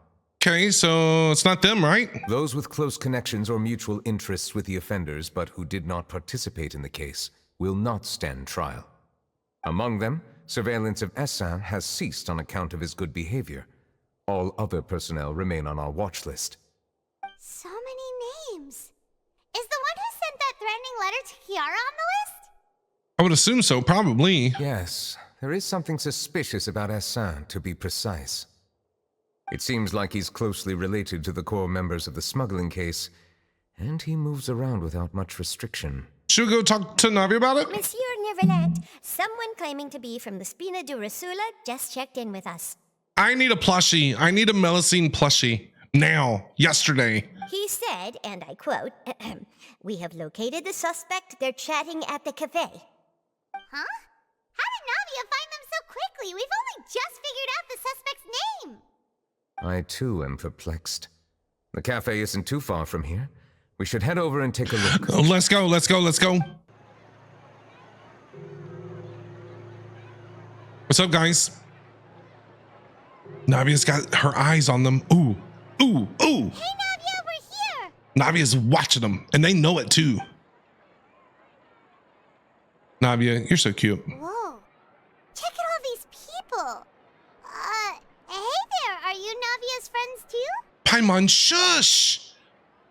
Okay, so it's not them, right? Those with close connections or mutual interests with the offenders but who did not participate in the case will not stand trial. Among them, surveillance of Essin has ceased on account of his good behavior. All other personnel remain on our watch list. So many names. Is the one who sent that threatening letter to Kiara on the list? I would assume so, probably. Yes, there is something suspicious about Essin, to be precise. It seems like he's closely related to the core members of the smuggling case, and he moves around without much restriction. Should we go talk to Navi about it? Monsieur Neuvillette, someone claiming to be from the Spina di Rosula just checked in with us. I need a plushie. I need a Melusine plushie. Now. Yesterday. He said, and I quote, "We have located the suspect. They're chatting at the cafe." Huh? How did Navia find them so quickly? We've only just figured out the suspect's name. I too am perplexed. The cafe isn't too far from here. We should head over and take a look. Let's go, let's go, let's go. What's up, guys? Navia's got her eyes on them. Ooh, ooh, ooh. Hey, Navia, we're here. Navia's watching them, and they know it too. Navia, you're so cute. Whoa. Check out all these people. Hey there, are you Navia's friends too? Paimon, shush!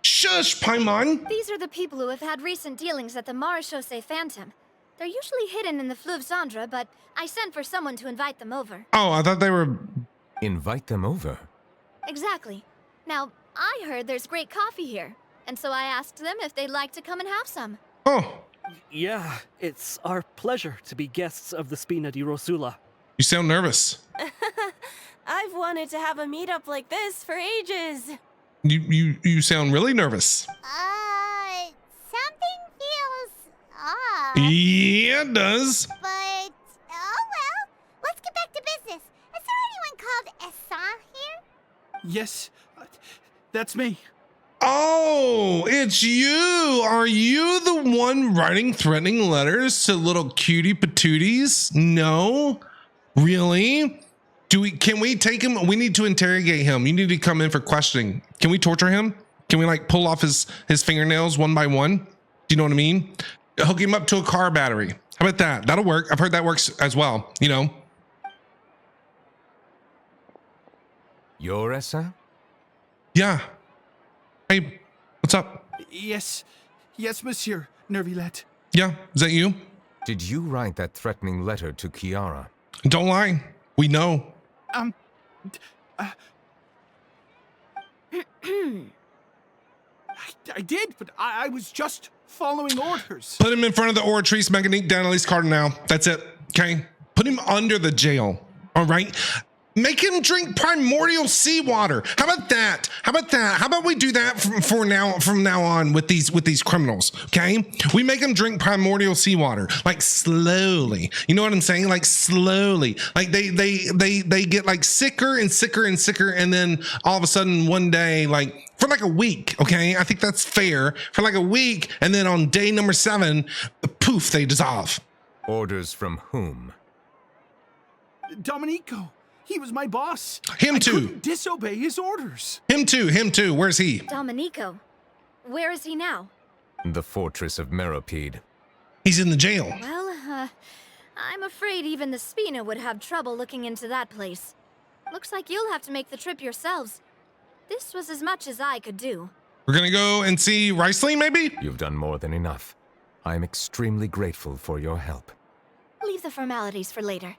Shush, Paimon! These are the people who have had recent dealings at the Maréchaussée Phantom. They're usually hidden in the Fleuve Cendre, but I sent for someone to invite them over. Oh, I thought they were... Invite them over? Exactly. Now, I heard there's great coffee here, and so I asked them if they'd like to come and have some. Oh. Yeah, it's our pleasure to be guests of the Spina di Rosula. You sound nervous. I've wanted to have a meetup like this for ages. You sound really nervous. Something feels off. Yeah, it does. But, oh well. Let's get back to business. Is there anyone called Essa here? Yes, that's me. Oh, it's you. Are you the one writing threatening letters to little cutie patooties? No? Really? Can we take him? We need to interrogate him. You need to come in for questioning. Can we torture him? Can we like pull off his fingernails one by one? Do you know what I mean? Hook him up to a car battery. How about that? That'll work. I've heard that works as well, you know? You're Essa? Yeah. Hey, what's up? Yes, monsieur, Neuvillette. Yeah, is that you? Did you write that threatening letter to Kiara? Don't lie. We know. I did, but I was just following orders. Put him in front of the Oratrice Mechanique Danalis Cardinal. That's it. Okay? Put him under the jail. All right? Make him drink primordial seawater. How about that? How about we do that from now on with these criminals? Okay? We make them drink primordial seawater, like slowly. You know what I'm saying? Like slowly. Like they get like sicker and sicker and sicker, and then all of a sudden one day, like for like a week, okay? I think that's fair. For like a week, and then on day number 7, poof, they dissolve. Orders from whom? Domenico. He was my boss. Him too. I couldn't disobey his orders. Him too. Where's he? Domenico. Where is he now? The fortress of Meropide. He's in the jail. Well, I'm afraid even the Spina would have trouble looking into that place. Looks like you'll have to make the trip yourselves. This was as much as I could do. We're gonna go and see Riceley, maybe? You've done more than enough. I'm extremely grateful for your help. Leave the formalities for later.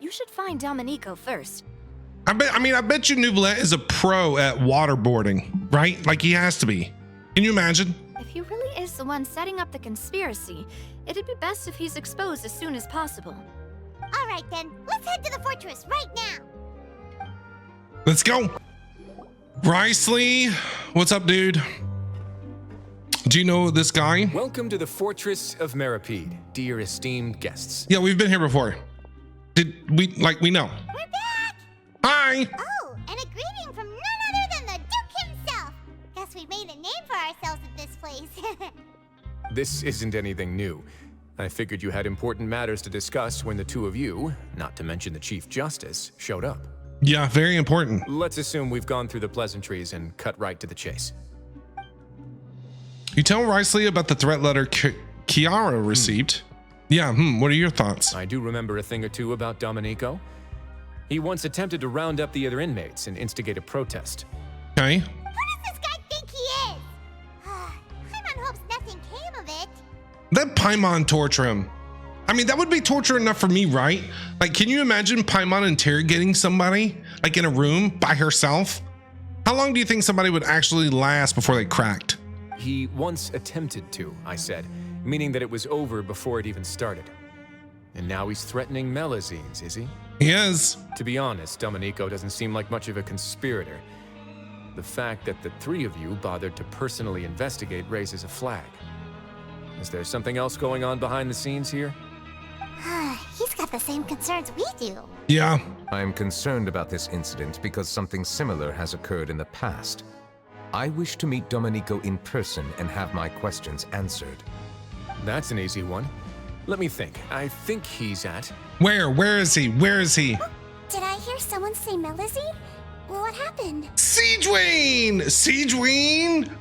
You should find Domenico first. I bet you Neuvillette is a pro at waterboarding, right? Like he has to be. Can you imagine? If he really is the one setting up the conspiracy, it'd be best if he's exposed as soon as possible. All right then, let's head to the fortress right now. Let's go. Riceley, what's up, dude? Do you know this guy? Welcome to the Fortress of Meropide, dear esteemed guests. Yeah, we've been here before. We know. We're back! Hi! Oh, and a greeting from none other than the Duke himself! Guess we've made a name for ourselves at this place. This isn't anything new. I figured you had important matters to discuss when the two of you, not to mention the Chief Justice, showed up. Yeah, very important. Let's assume we've gone through the pleasantries and cut right to the chase. You tell Riceley about the threat letter Kiara received. Yeah, what are your thoughts? I do remember a thing or two about Domenico. He once attempted to round up the other inmates and instigate a protest. Okay. Who does this guy think he is? Paimon hopes nothing came of it. Let Paimon torture him. I mean, that would be torture enough for me, right? Like, can you imagine Paimon interrogating somebody, like in a room by herself? How long do you think somebody would actually last before they cracked? He once attempted to, I said, meaning that it was over before it even started. And now he's threatening melusines, is he? He is. To be honest, Domenico doesn't seem like much of a conspirator. The fact that the three of you bothered to personally investigate raises a flag. Is there something else going on behind the scenes here? He's got the same concerns we do. Yeah. I'm concerned about this incident because something similar has occurred in the past. I wish to meet Domenico in person and have my questions answered. That's an easy one. Let me think. I think he's at... Where? Where is he? Where is he? Did I hear someone say melusine? What happened? Siegeween! Siegeween!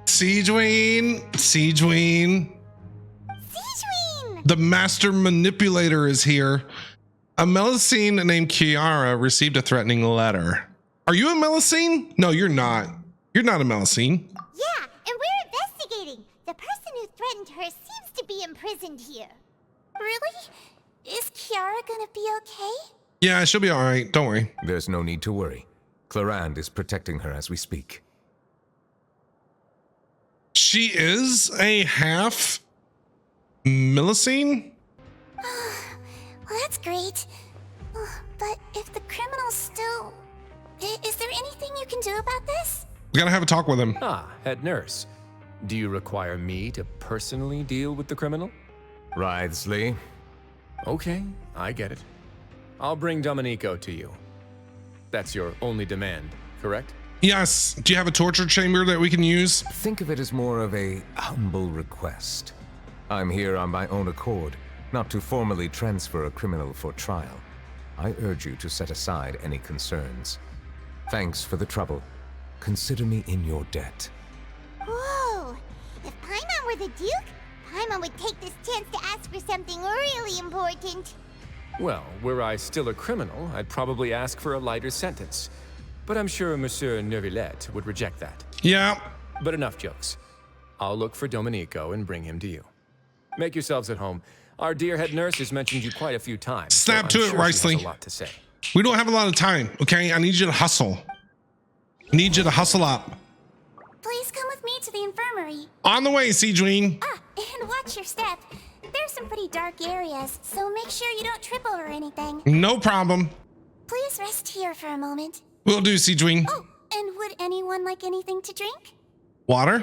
Siegeween! Siegeween! Siegeween! The master manipulator is here. A melusine named Kiara received a threatening letter. Are you a melusine? No, you're not. You're not a melusine. Yeah, and we're investigating. The person who threatened her seems to be imprisoned here. Really? Is Kiara gonna be okay? Yeah, she'll be all right. Don't worry. There's no need to worry. Clarande is protecting her as we speak. She is a half melusine? Well, that's great. But if the criminal's still... Is there anything you can do about this? We gotta have a talk with him. Ah, head nurse. Do you require me to personally deal with the criminal? Writhsley. Okay, I get it. I'll bring Domenico to you. That's your only demand, correct? Yes. Do you have a torture chamber that we can use? Think of it as more of a humble request. I'm here on my own accord, not to formally transfer a criminal for trial. I urge you to set aside any concerns. Thanks for the trouble. Consider me in your debt. Whoa! If Paimon were the Duke, Paimon would take this chance to ask for something really important. Well, were I still a criminal, I'd probably ask for a lighter sentence. But I'm sure Monsieur Neuvillette would reject that. Yeah. But enough jokes. I'll look for Domenico and bring him to you. Make yourselves at home. Our dear head nurse has mentioned you quite a few times. Snap to I'm it, sure she has Writhsley. a lot to say. We don't have a lot of time, okay? I need you to hustle. Need you to hustle up. Please come with me to the infirmary. On the way, Seedween. And watch your step. There's some pretty dark areas, so make sure you don't trip over anything. No problem. Please rest here for a moment. Will do, Seedween. Oh, and would anyone like anything to drink? Water?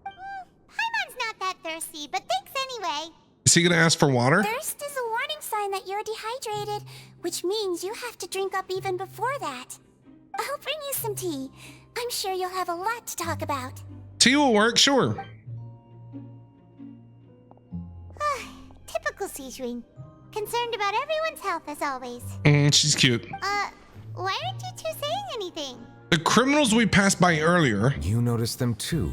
Paimon's not that thirsty, but thanks anyway. Is he gonna ask for water? Thirst is a warning sign that you're dehydrated, which means you have to drink up even before that. I'll bring you some tea. I'm sure you'll have a lot to talk about. Tea will work, sure. Typical Sejuin. Concerned about everyone's health as always. She's cute. Why aren't you two saying anything? The criminals we passed by earlier. You noticed them too.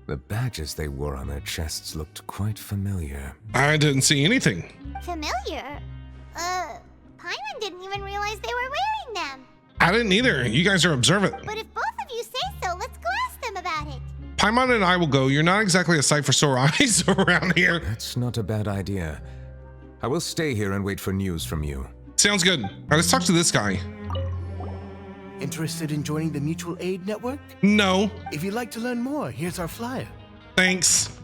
The badges they wore on their chests looked quite familiar. I didn't see anything. Familiar? Paimon didn't even realize they were wearing them. I didn't either. You guys are observant. But if both of you say so, let's go ask them about it. Paimon and I will go. You're not exactly a sight for sore eyes around here. That's not a bad idea. I will stay here and wait for news from you. Sounds good. All right, let's talk to this guy. Interested in joining the Mutual Aid Network? No. If you'd like to learn more, here's our flyer. Thanks.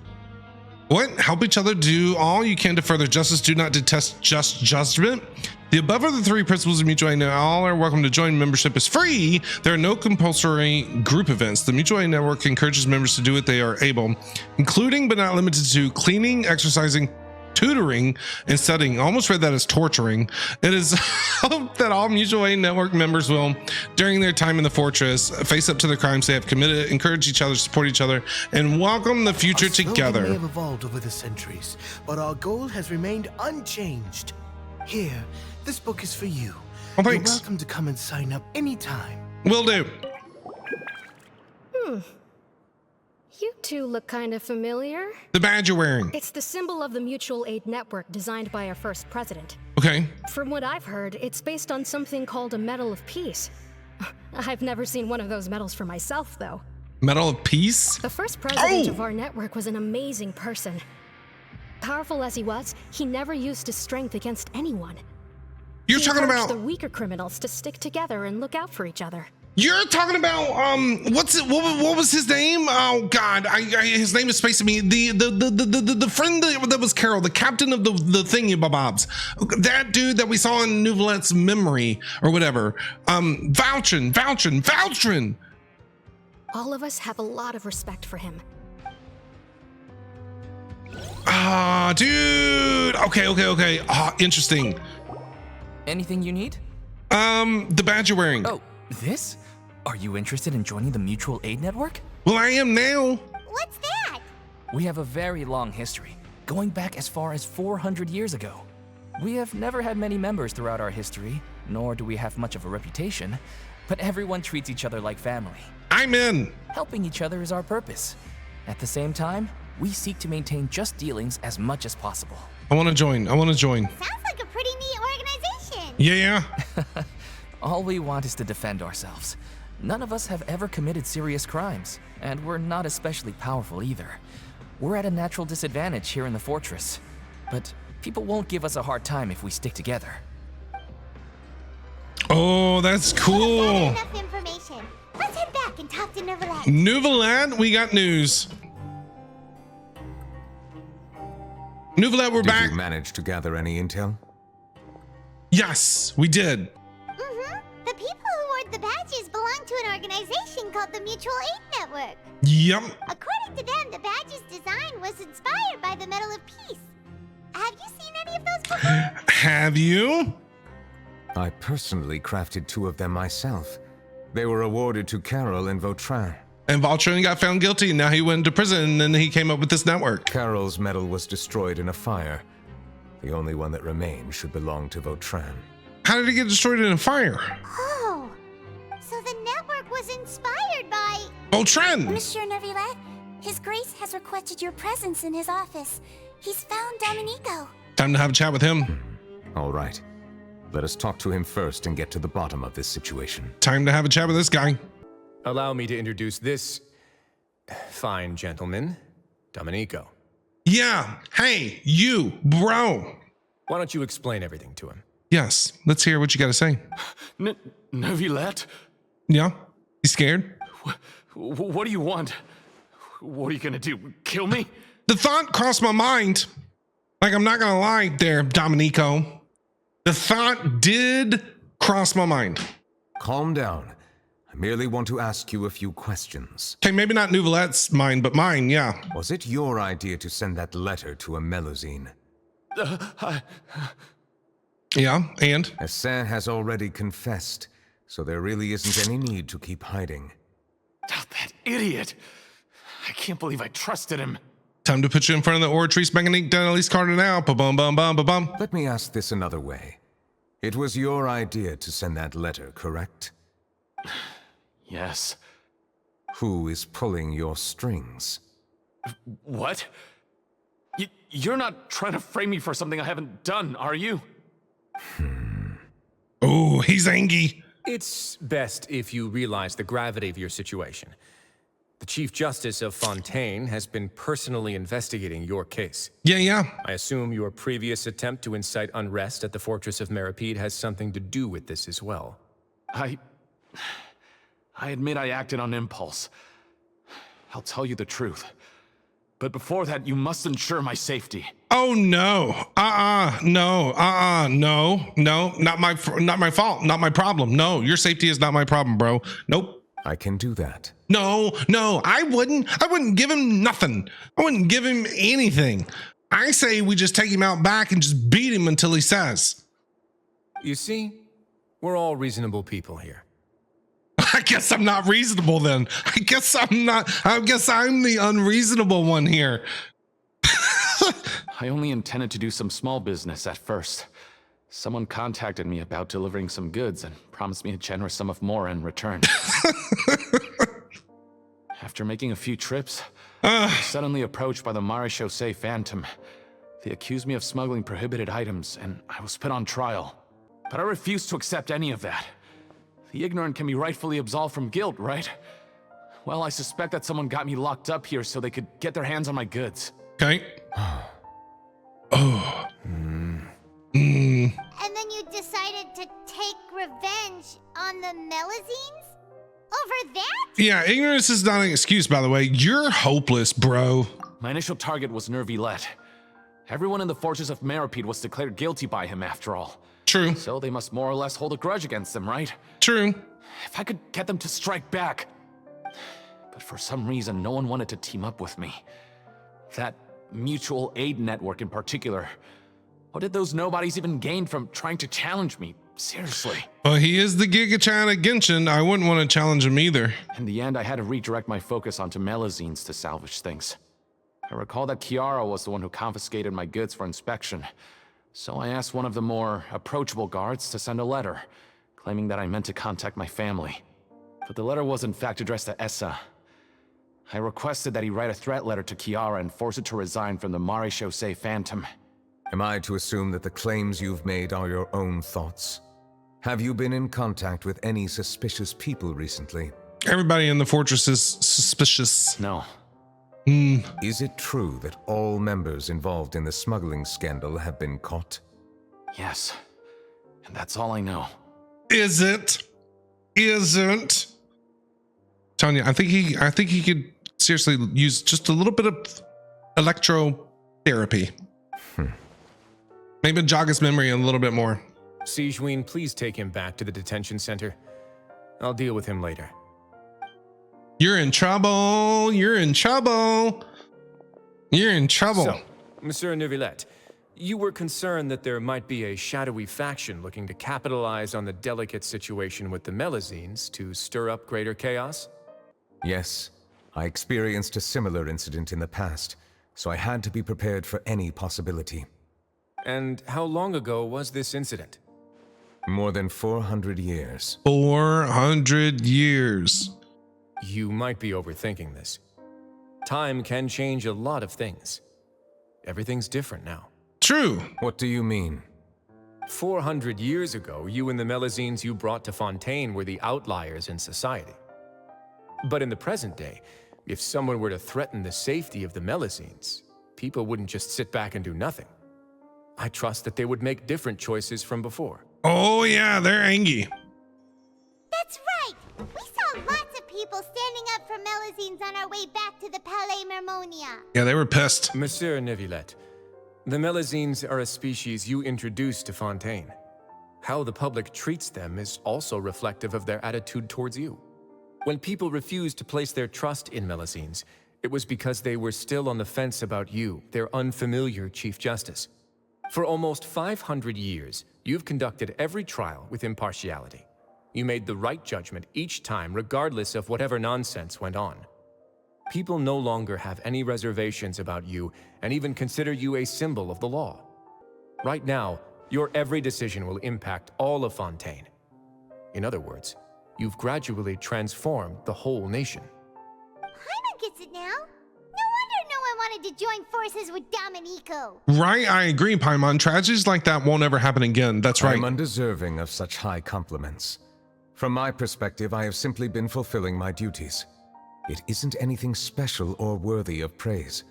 What? Help each other, do all you can to further justice. Do not detest just judgment. The above are the three principles of Mutual Aid. All are welcome to join. Membership is free. There are no compulsory group events. The Mutual Aid Network encourages members to do what they are able, including but not limited to cleaning, exercising, tutoring, and studying. Almost read that as torturing. It is hoped that all Mutual Aid Network members will, during their time in the fortress, face up to the crimes they have committed, encourage each other, support each other, and welcome the future Our slogan together. may have evolved over the centuries, but our goal has remained unchanged. Here, this book is for you. Oh, thanks. You're welcome to come and sign up anytime. Will do. You two look kind of familiar. The badge you're wearing. It's the symbol of the Mutual Aid Network designed by our first president. Okay. From what I've heard, it's based on something called a Medal of Peace. I've never seen one of those medals for myself, though. Medal of Peace? The first president of our network was an amazing person. Powerful as he was, he never used his strength against anyone. You're He talking encouraged about the weaker criminals to stick together and look out for each other. You're talking about what was his name? Oh God, his name is spacing me. The friend that was Carol, the captain of the thingy bobs. That dude that we saw in Neuvillette's memory or whatever. Valtrin. All of us have a lot of respect for him. Ah, dude. Okay. Ah, interesting. Anything you need? The badge you're wearing. Oh, this? Are you interested in joining the Mutual Aid Network? Well, I am now. What's that? We have a very long history, going back as far as 400 years ago. We have never had many members throughout our history, nor do we have much of a reputation, but everyone treats each other like family. I'm in. Helping each other is our purpose. At the same time, we seek to maintain just dealings as much as possible. I want to join. Sounds like a pretty neat organization. Yeah. All we want is to defend ourselves. None of us have ever committed serious crimes, and we're not especially powerful either. We're at a natural disadvantage here in the fortress, but people won't give us a hard time if we stick together. Oh, that's cool. Enough information. Let's head back and talk to Neuvillette. Neuvillette, we got news. Neuvillette, we're back. Did you manage to gather any intel? Yes, we did. Mm-hmm. The people who wore the badges belong to an organization called the Mutual Aid Network. Yep. According to them, the badge's design was inspired by the Medal of Peace. Have you seen any of those before? Have you? I personally crafted 2 of them myself. They were awarded to Carol and Vautrin. And Vautrin got found guilty, and now he went to prison, and then he came up with this network. Carol's medal was destroyed in a fire. The only one that remained should belong to Vautrin. How did it get destroyed in a fire? Oh, so the network was inspired by... Vautrin! Monsieur Neuvillette, His Grace has requested your presence in his office. He's found Domenico. Time to have a chat with him. All right. Let us talk to him first and get to the bottom of this situation. Time to have a chat with this guy. Allow me to introduce this fine gentleman, Domenico. Yeah. Hey, you, bro. Why don't you explain everything to him? Yes. Let's hear what you got to say. Neuvillette? Yeah? You scared? What do you want? What are you gonna do? Kill me? The thought crossed my mind. Like, I'm not gonna lie there, Domenico. The thought did cross my mind. Calm down. I merely want to ask you a few questions. Okay, maybe not Neuvillette's mind, but mine, yeah. Was it your idea to send that letter to a melusine? Yeah, and? Assin has already confessed, so there really isn't any need to keep hiding. That idiot! I can't believe I trusted him. Time to put you in front of the Oratrice Mechanique Denelise Cardinal. Ba-bum, bum, bum, ba-bum. Let me ask this another way. It was your idea to send that letter, correct? Yes. Who is pulling your strings? What? You're not trying to frame me for something I haven't done, are you? Oh, he's angry. It's best if you realize the gravity of your situation. The Chief Justice of Fontaine has been personally investigating your case. Yeah. I assume your previous attempt to incite unrest at the Fortress of Meripede has something to do with this as well. I admit I acted on impulse. I'll tell you the truth. But before that, you must ensure my safety. Oh no. No. Not my fault. Not my problem. No, your safety is not my problem, bro. Nope. I can do that. No, I wouldn't give him nothing. I wouldn't give him anything. I say we just take him out back and just beat him until he says. You see, we're all reasonable people here. I guess I'm not reasonable then. I guess I'm the unreasonable one here. I only intended to do some small business at first. Someone contacted me about delivering some goods and promised me a generous sum of more in return. After making a few trips, I was suddenly approached by the Marechaussee Phantom. They accused me of smuggling prohibited items, and I was put on trial. But I refused to accept any of that. The ignorant can be rightfully absolved from guilt, right? Well, I suspect that someone got me locked up here so they could get their hands on my goods. Okay. Oh. And then you decided to take revenge on the melusines? Over that? Yeah, ignorance is not an excuse, by the way. You're hopeless, bro. My initial target was Neuvillette. Everyone in the Fortress of Meripede was declared guilty by him after all. True. So they must more or less hold a grudge against them, right? True. If I could get them to strike back. But for some reason, no one wanted to team up with me. That mutual aid network in particular. What did those nobodies even gain from trying to challenge me? Seriously. Well, he is the Giga-chan at Genshin. I wouldn't want to challenge him either. In the end, I had to redirect my focus onto melusines to salvage things. I recall that Kiara was the one who confiscated my goods for inspection. So I asked one of the more approachable guards to send a letter, claiming that I meant to contact my family. But the letter was in fact addressed to Essa. I requested that he write a threat letter to Kiara and force her to resign from the Marechaussee Phantom. Am I to assume that the claims you've made are your own thoughts? Have you been in contact with any suspicious people recently? Everybody in the fortress is suspicious. No. Is it true that all members involved in the smuggling scandal have been caught? Yes. And that's all I know. Is it? Isn't? Tanya, I think he could seriously use just a little bit of electrotherapy. Maybe jog his memory a little bit more. Sijuin, please take him back to the detention center. I'll deal with him later. You're in trouble. You're in trouble. You're in trouble. So, Monsieur Neuvillette, you were concerned that there might be a shadowy faction looking to capitalize on the delicate situation with the melusines to stir up greater chaos? Yes, I experienced a similar incident in the past, so I had to be prepared for any possibility. And how long ago was this incident? More than 400 years. 400 years. You might be overthinking this. Time can change a lot of things. Everything's different now. True. What do you mean? 400 years ago, you and the melusines you brought to Fontaine were the outliers in society. But in the present day, if someone were to threaten the safety of the melusines, people wouldn't just sit back and do nothing. I trust that they would make different choices from before. Oh yeah, they're angry. That's right! We saw lots of people standing up for melusines on our way back to the Palais Mermonia. Yeah, they were pissed. Monsieur Neuvillette, the melusines are a species you introduced to Fontaine. How the public treats them is also reflective of their attitude towards you. When people refused to place their trust in melusines, it was because they were still on the fence about you, their unfamiliar Chief Justice. For almost 500 years, you've conducted every trial with impartiality. You made the right judgment each time, regardless of whatever nonsense went on. People no longer have any reservations about you and even consider you a symbol of the law. Right now, your every decision will impact all of Fontaine. In other words, you've gradually transformed the whole nation. Paimon gets it now. No wonder no one wanted to join forces with Domenico. Right, I agree, Paimon. Tragedies like that won't ever happen again. That's right. I'm undeserving of such high compliments. From my perspective, I have simply been fulfilling my duties. It isn't anything special or worthy of praise.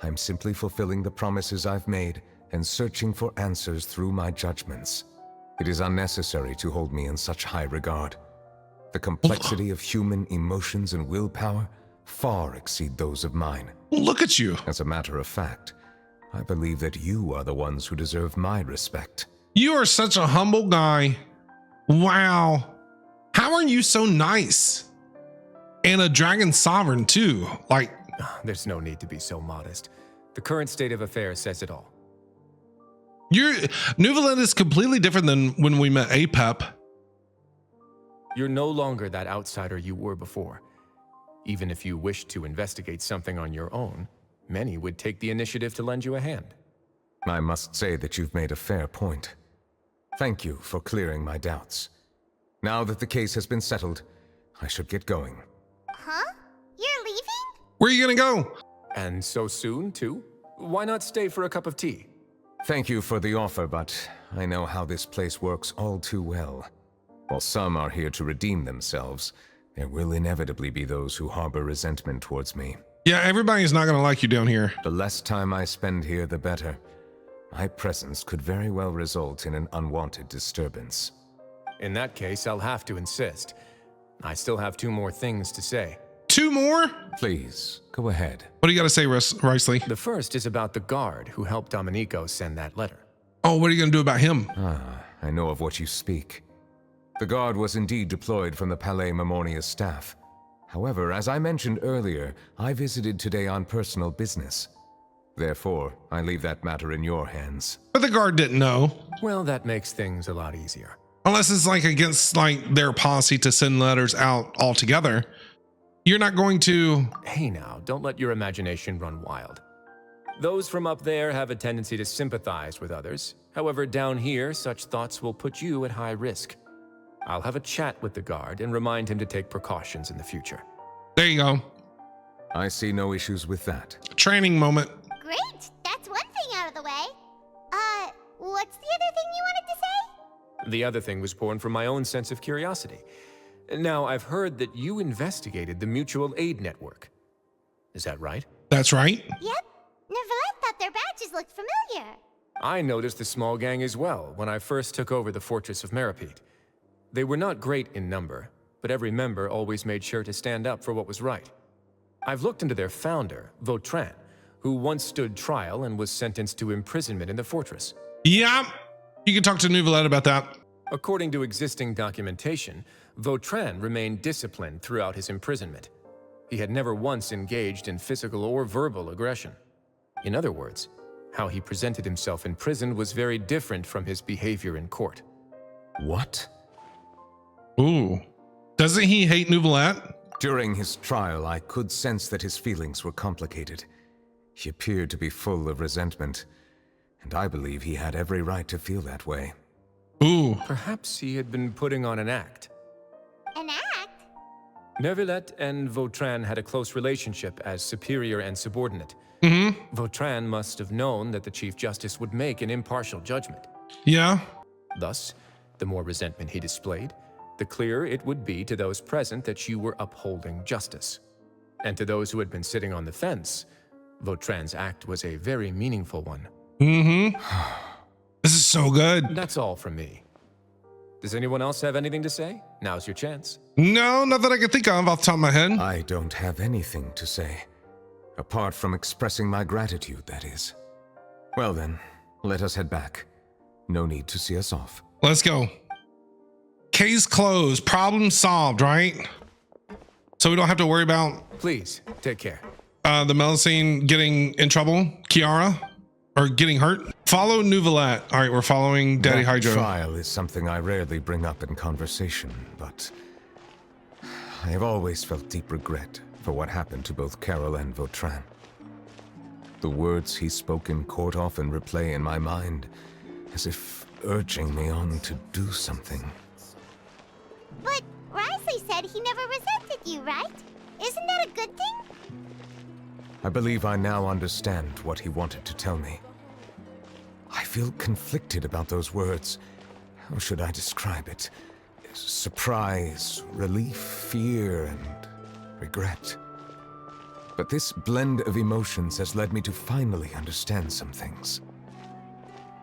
I'm simply fulfilling the promises I've made and searching for answers through my judgments. It is unnecessary to hold me in such high regard. The complexity of human emotions and willpower far exceed those of mine. Look at you. As a matter of fact, I believe that you are the ones who deserve my respect. You are such a humble guy. Wow. How are you so nice? And a dragon sovereign too. Like, there's no need to be so modest. The current state of affairs says it all. Neuvillette is completely different than when we met Apep. You're no longer that outsider you were before. Even if you wished to investigate something on your own, many would take the initiative to lend you a hand. I must say that you've made a fair point. Thank you for clearing my doubts. Now that the case has been settled, I should get going. Huh? You're leaving? Where are you gonna go? And so soon, too? Why not stay for a cup of tea? Thank you for the offer, but I know how this place works all too well. While some are here to redeem themselves, there will inevitably be those who harbor resentment towards me. Yeah, everybody's not gonna like you down here. The less time I spend here, the better. My presence could very well result in an unwanted disturbance. In that case, I'll have to insist. I still have 2 more things to say. 2 more? Please, go ahead. What do you gotta say, Riceley? The first is about the guard who helped Domenico send that letter. Oh, what are you gonna do about him? I know of what you speak. The guard was indeed deployed from the Palais Mermonia's staff. However, as I mentioned earlier, I visited today on personal business. Therefore, I leave that matter in your hands. But the guard didn't know. Well, that makes things a lot easier. Unless it's like against like their policy to send letters out altogether. You're not going to... Hey now, don't let your imagination run wild. Those from up there have a tendency to sympathize with others. However, down here, such thoughts will put you at high risk. I'll have a chat with the guard and remind him to take precautions in the future. There you go. I see no issues with that. Training moment. Great! That's one thing out of the way. What's the other thing you wanted to say? The other thing was born from my own sense of curiosity. Now, I've heard that you investigated the mutual aid network. Is that right? That's right. Yep. Neuvillette thought their badges looked familiar. I noticed the small gang as well when I first took over the Fortress of Meripede. They were not great in number, but every member always made sure to stand up for what was right. I've looked into their founder, Vautrin, who once stood trial and was sentenced to imprisonment in the fortress. Yep. You can talk to Neuvillette about that. According to existing documentation, Vautrin remained disciplined throughout his imprisonment. He had never once engaged in physical or verbal aggression. In other words, how he presented himself in prison was very different from his behavior in court. What? Ooh. Doesn't he hate Neuvillette? During his trial, I could sense that his feelings were complicated. He appeared to be full of resentment, and I believe he had every right to feel that way. Ooh. Perhaps he had been putting on an act. An act? Neuvillette and Vautrin had a close relationship as superior and subordinate. Vautrin must have known that the Chief Justice would make an impartial judgment. Yeah. Thus, the more resentment he displayed, the clearer it would be to those present that you were upholding justice. And to those who had been sitting on the fence, Vautrin's act was a very meaningful one. This is so good. That's all from me. Does anyone else have anything to say? Now's your chance. No, not that I can think of off the top of my head. I don't have anything to say. Apart from expressing my gratitude, that is. Well then, let us head back. No need to see us off. Let's go. Case closed. Problem solved, right? So we don't have to worry about... Please, take care. The melusine getting in trouble? Kiara? Or getting hurt? Follow Neuvillette. All right, we're following Daddy Hydro. Trial is something I rarely bring up in conversation, but I have always felt deep regret for what happened to both Carol and Vautrin. The words he spoke in court often replay in my mind, as if urging me on to do something. But Risley said he never resented you, right? Isn't that a good thing? I believe I now understand what he wanted to tell me. I feel conflicted about those words. How should I describe it? Surprise, relief, fear, and regret. But this blend of emotions has led me to finally understand some things.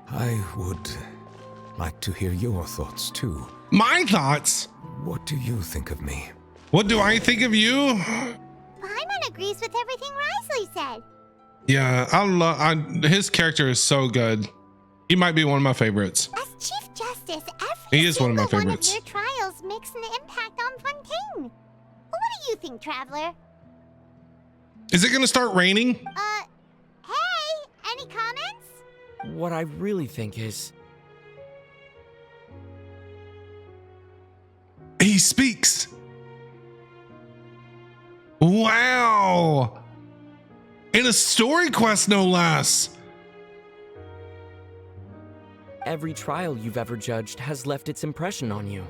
I would like to hear your thoughts too. My thoughts? What do you think of me? What do I think of you? Paimon agrees with everything Risley said. Yeah, his character is so good. He might be one of my favorites. As Chief Justice, He is one of my favorites. One of your trials makes an impact on Fontaine. Well, what do you think, Traveler? Is it gonna start raining? Hey, any comments? What I really think is... He speaks. Wow. In a story quest, no less. Every trial you've ever judged has left its impression on you.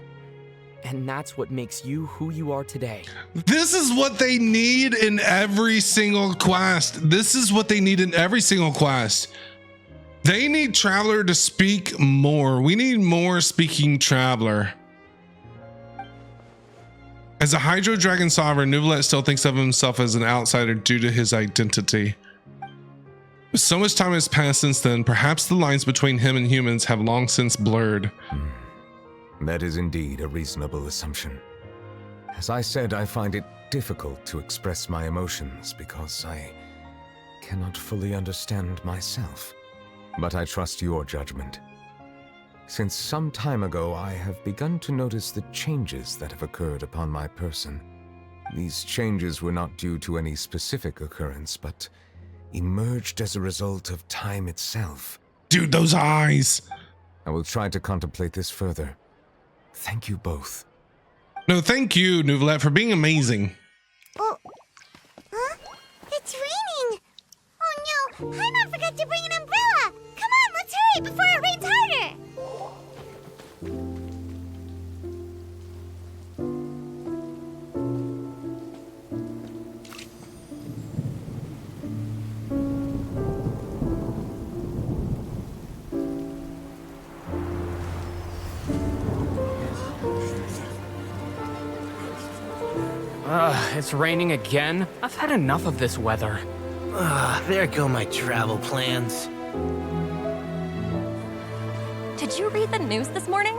And that's what makes you who you are today. This is what they need in every single quest. This is what they need in every single quest. They need Traveler to speak more. We need more speaking Traveler. As a Hydro Dragon Sovereign, Neuvillette still thinks of himself as an outsider due to his identity. So much time has passed since then, perhaps the lines between him and humans have long since blurred. That is indeed a reasonable assumption. As I said, I find it difficult to express my emotions because I cannot fully understand myself. But I trust your judgment. Since some time ago, I have begun to notice the changes that have occurred upon my person. These changes were not due to any specific occurrence, but emerged as a result of time itself. Dude, those eyes! I will try to contemplate this further. Thank you both. No, thank you, Neuvillette, for being amazing. Oh, huh? It's raining! Oh no, Paimon forgot to bring an umbrella! Come on, let's hurry before it rains harder! It's raining again? I've had enough of this weather. There go my travel plans. Did you read the news this morning?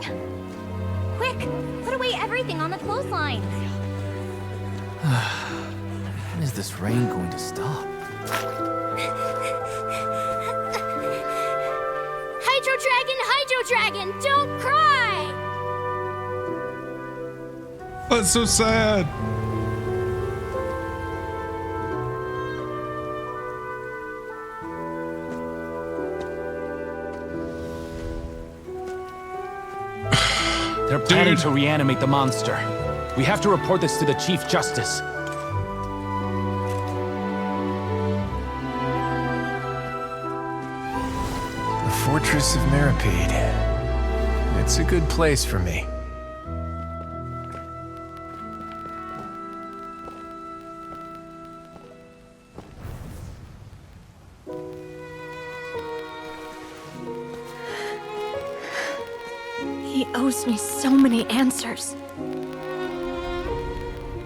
Quick, put away everything on the clothesline. When is this rain going to stop? Hydro Hydro Dragon, don't cry! That's so sad. They're planning to reanimate the monster. We have to report this to the Chief Justice. The Fortress of Meropide. It's a good place for me. He owes me so many answers.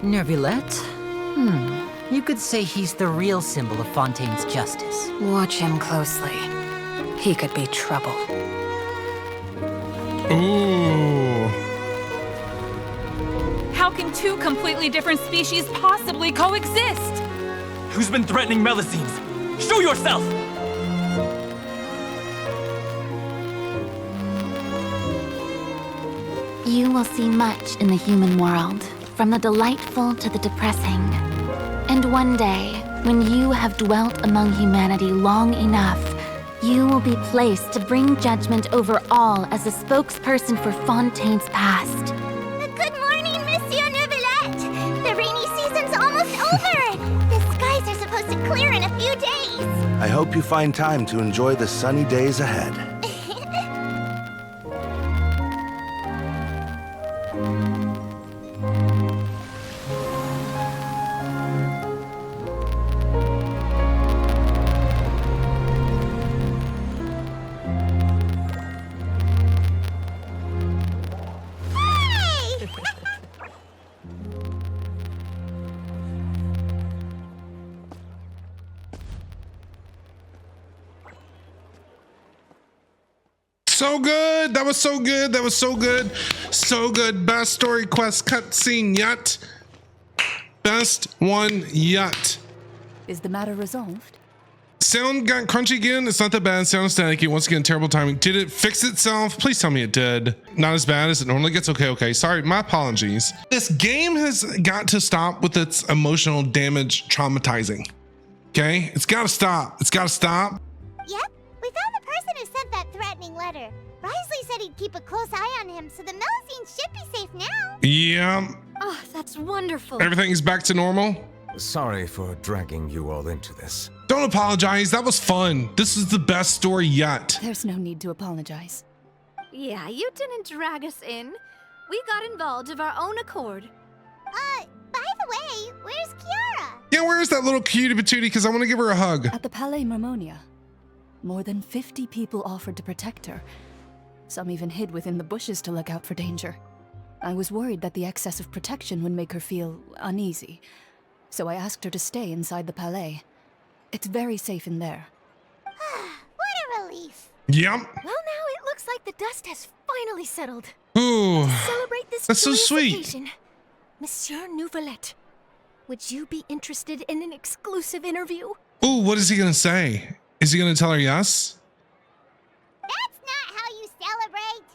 Neuvillette? You could say he's the real symbol of Fontaine's justice. Watch him closely. He could be trouble. Ooh. How can two completely different species possibly coexist? Who's been threatening melusines? Show yourself! You will see much in the human world, from the delightful to the depressing. And one day, when you have dwelt among humanity long enough, you will be placed to bring judgment over all as a spokesperson for Fontaine's past. Good morning, Monsieur Neuvillette! The rainy season's almost over! The skies are supposed to clear in a few days! I hope you find time to enjoy the sunny days ahead. So good. That was so good. That was so good. So good. Best story quest cutscene yet. Best one yet. Is the matter resolved? Sound got crunchy again. It's not that bad. Sound staticky. Once again, terrible timing. Did it fix itself? Please tell me it did. Not as bad as it normally gets. Okay. Sorry. My apologies. This game has got to stop with its emotional damage traumatizing. Okay? It's got to stop. It's got to stop. Yep, we found the person who sent that threatening letter. Wriothesley said he'd keep a close eye on him, so the melusines should be safe now. Yeah. Oh, that's wonderful. Everything's back to normal. Sorry for dragging you all into this. Don't apologize. That was fun. This is the best story yet. There's no need to apologize. Yeah, you didn't drag us in. We got involved of our own accord. By the way, where's Kiara? Yeah, where's that little cutie patootie? Because I want to give her a hug. At the Palais Mermonia. More than 50 people offered to protect her. Some even hid within the bushes to look out for danger. I was worried that the excess of protection would make her feel uneasy. So I asked her to stay inside the Palais. It's very safe in there. What a relief. Yep. Well, now it looks like the dust has finally settled. Ooh. To celebrate this That's so joyous sweet. occasion, Monsieur Neuvillette, would you be interested in an exclusive interview? Ooh, what is he going to say? Is he going to tell her yes? That's not how you celebrate.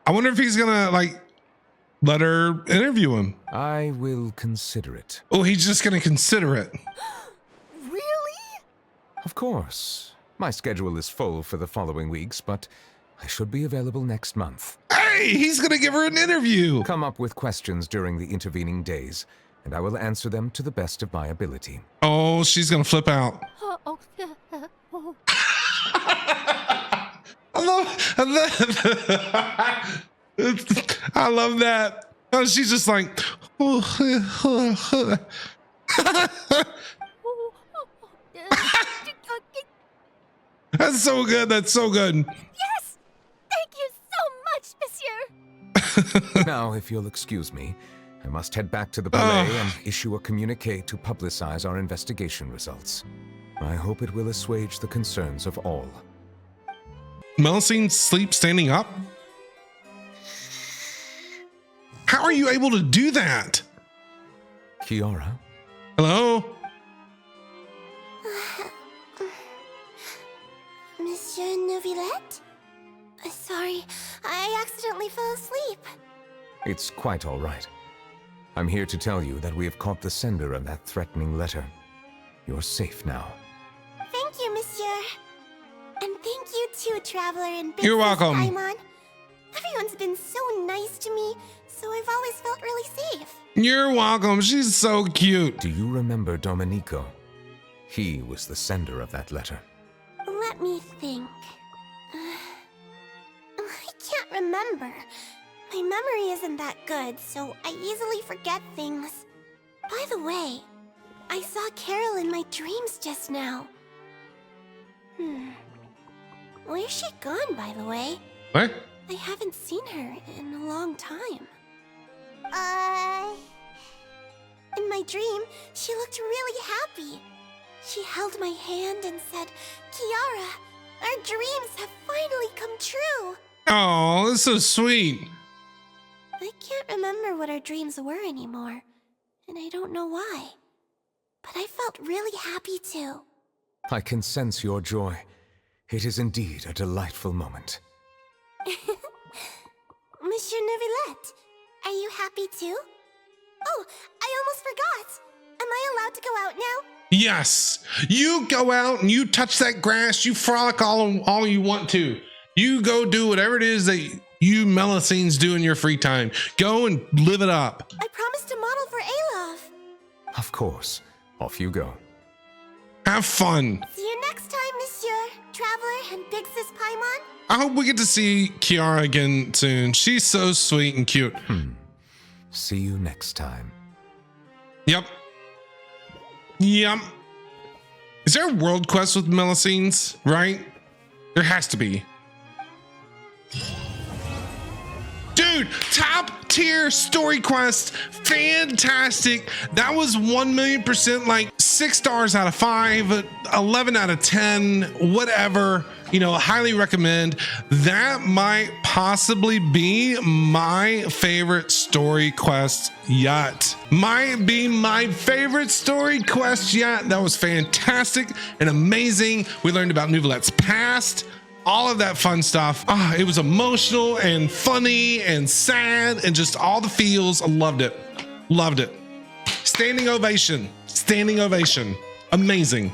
I wonder if he's going to, let her interview him. I will consider it. Oh, he's just going to consider it. Really? Of course. My schedule is full for the following weeks, but I should be available next month. Hey, he's going to give her an interview. Come up with questions during the intervening days, and I will answer them to the best of my ability. Oh, she's going to flip out. I love that. Oh, she's just like, that's so good. That's so good. Yes! Thank you so much, Monsieur! Now, if you'll excuse me, I must head back to the Palais and issue a communique to publicize our investigation results. I hope it will assuage the concerns of all. Melusine sleep standing up? How are you able to do that? Kiara? Hello? Monsieur Neuvillette? Sorry, I accidentally fell asleep. It's quite all right. I'm here to tell you that we have caught the sender of that threatening letter. You're safe now. Thank you, Monsieur. And thank you too, Traveler and Big You're Sis welcome. Paimon. Everyone's been so nice to me, so I've always felt really safe. You're welcome. She's so cute. Do you remember Domenico? He was the sender of that letter. Let me think. I can't remember. My memory isn't that good, so I easily forget things. By the way, I saw Carol in my dreams just now. Where's she gone, by the way? What? I haven't seen her in a long time. In my dream, she looked really happy. She held my hand and said, Kiara, our dreams have finally come true. Oh, that's so sweet. I can't remember what our dreams were anymore, and I don't know why. But I felt really happy too. I can sense your joy. It is indeed a delightful moment. Monsieur Neuvillette, are you happy too? Oh, I almost forgot. Am I allowed to go out now? Yes. You go out and you touch that grass. You frolic all you want to. You go do whatever it is that you melusines do in your free time. Go and live it up. I promised to model for Alov. Of course. Off you go. Have fun. See you next time, Monsieur, Traveler, and Big Sis Paimon. I hope we get to see Kiara again soon. She's so sweet and cute. See you next time. Yep. Yep. Is there a world quest with melusines, right? There has to be. Dude, top tier story quest. Fantastic. That was 1,000,000% like 6 stars out of 5, 11 out of 10, whatever. You know, highly recommend. That might possibly be my favorite story quest yet. Might be my favorite story quest yet. That was fantastic and amazing. We learned about Neuvillette's past. All of that fun stuff. It was emotional and funny and sad and just all the feels. I loved it. Loved it. Standing ovation. Standing ovation. Amazing.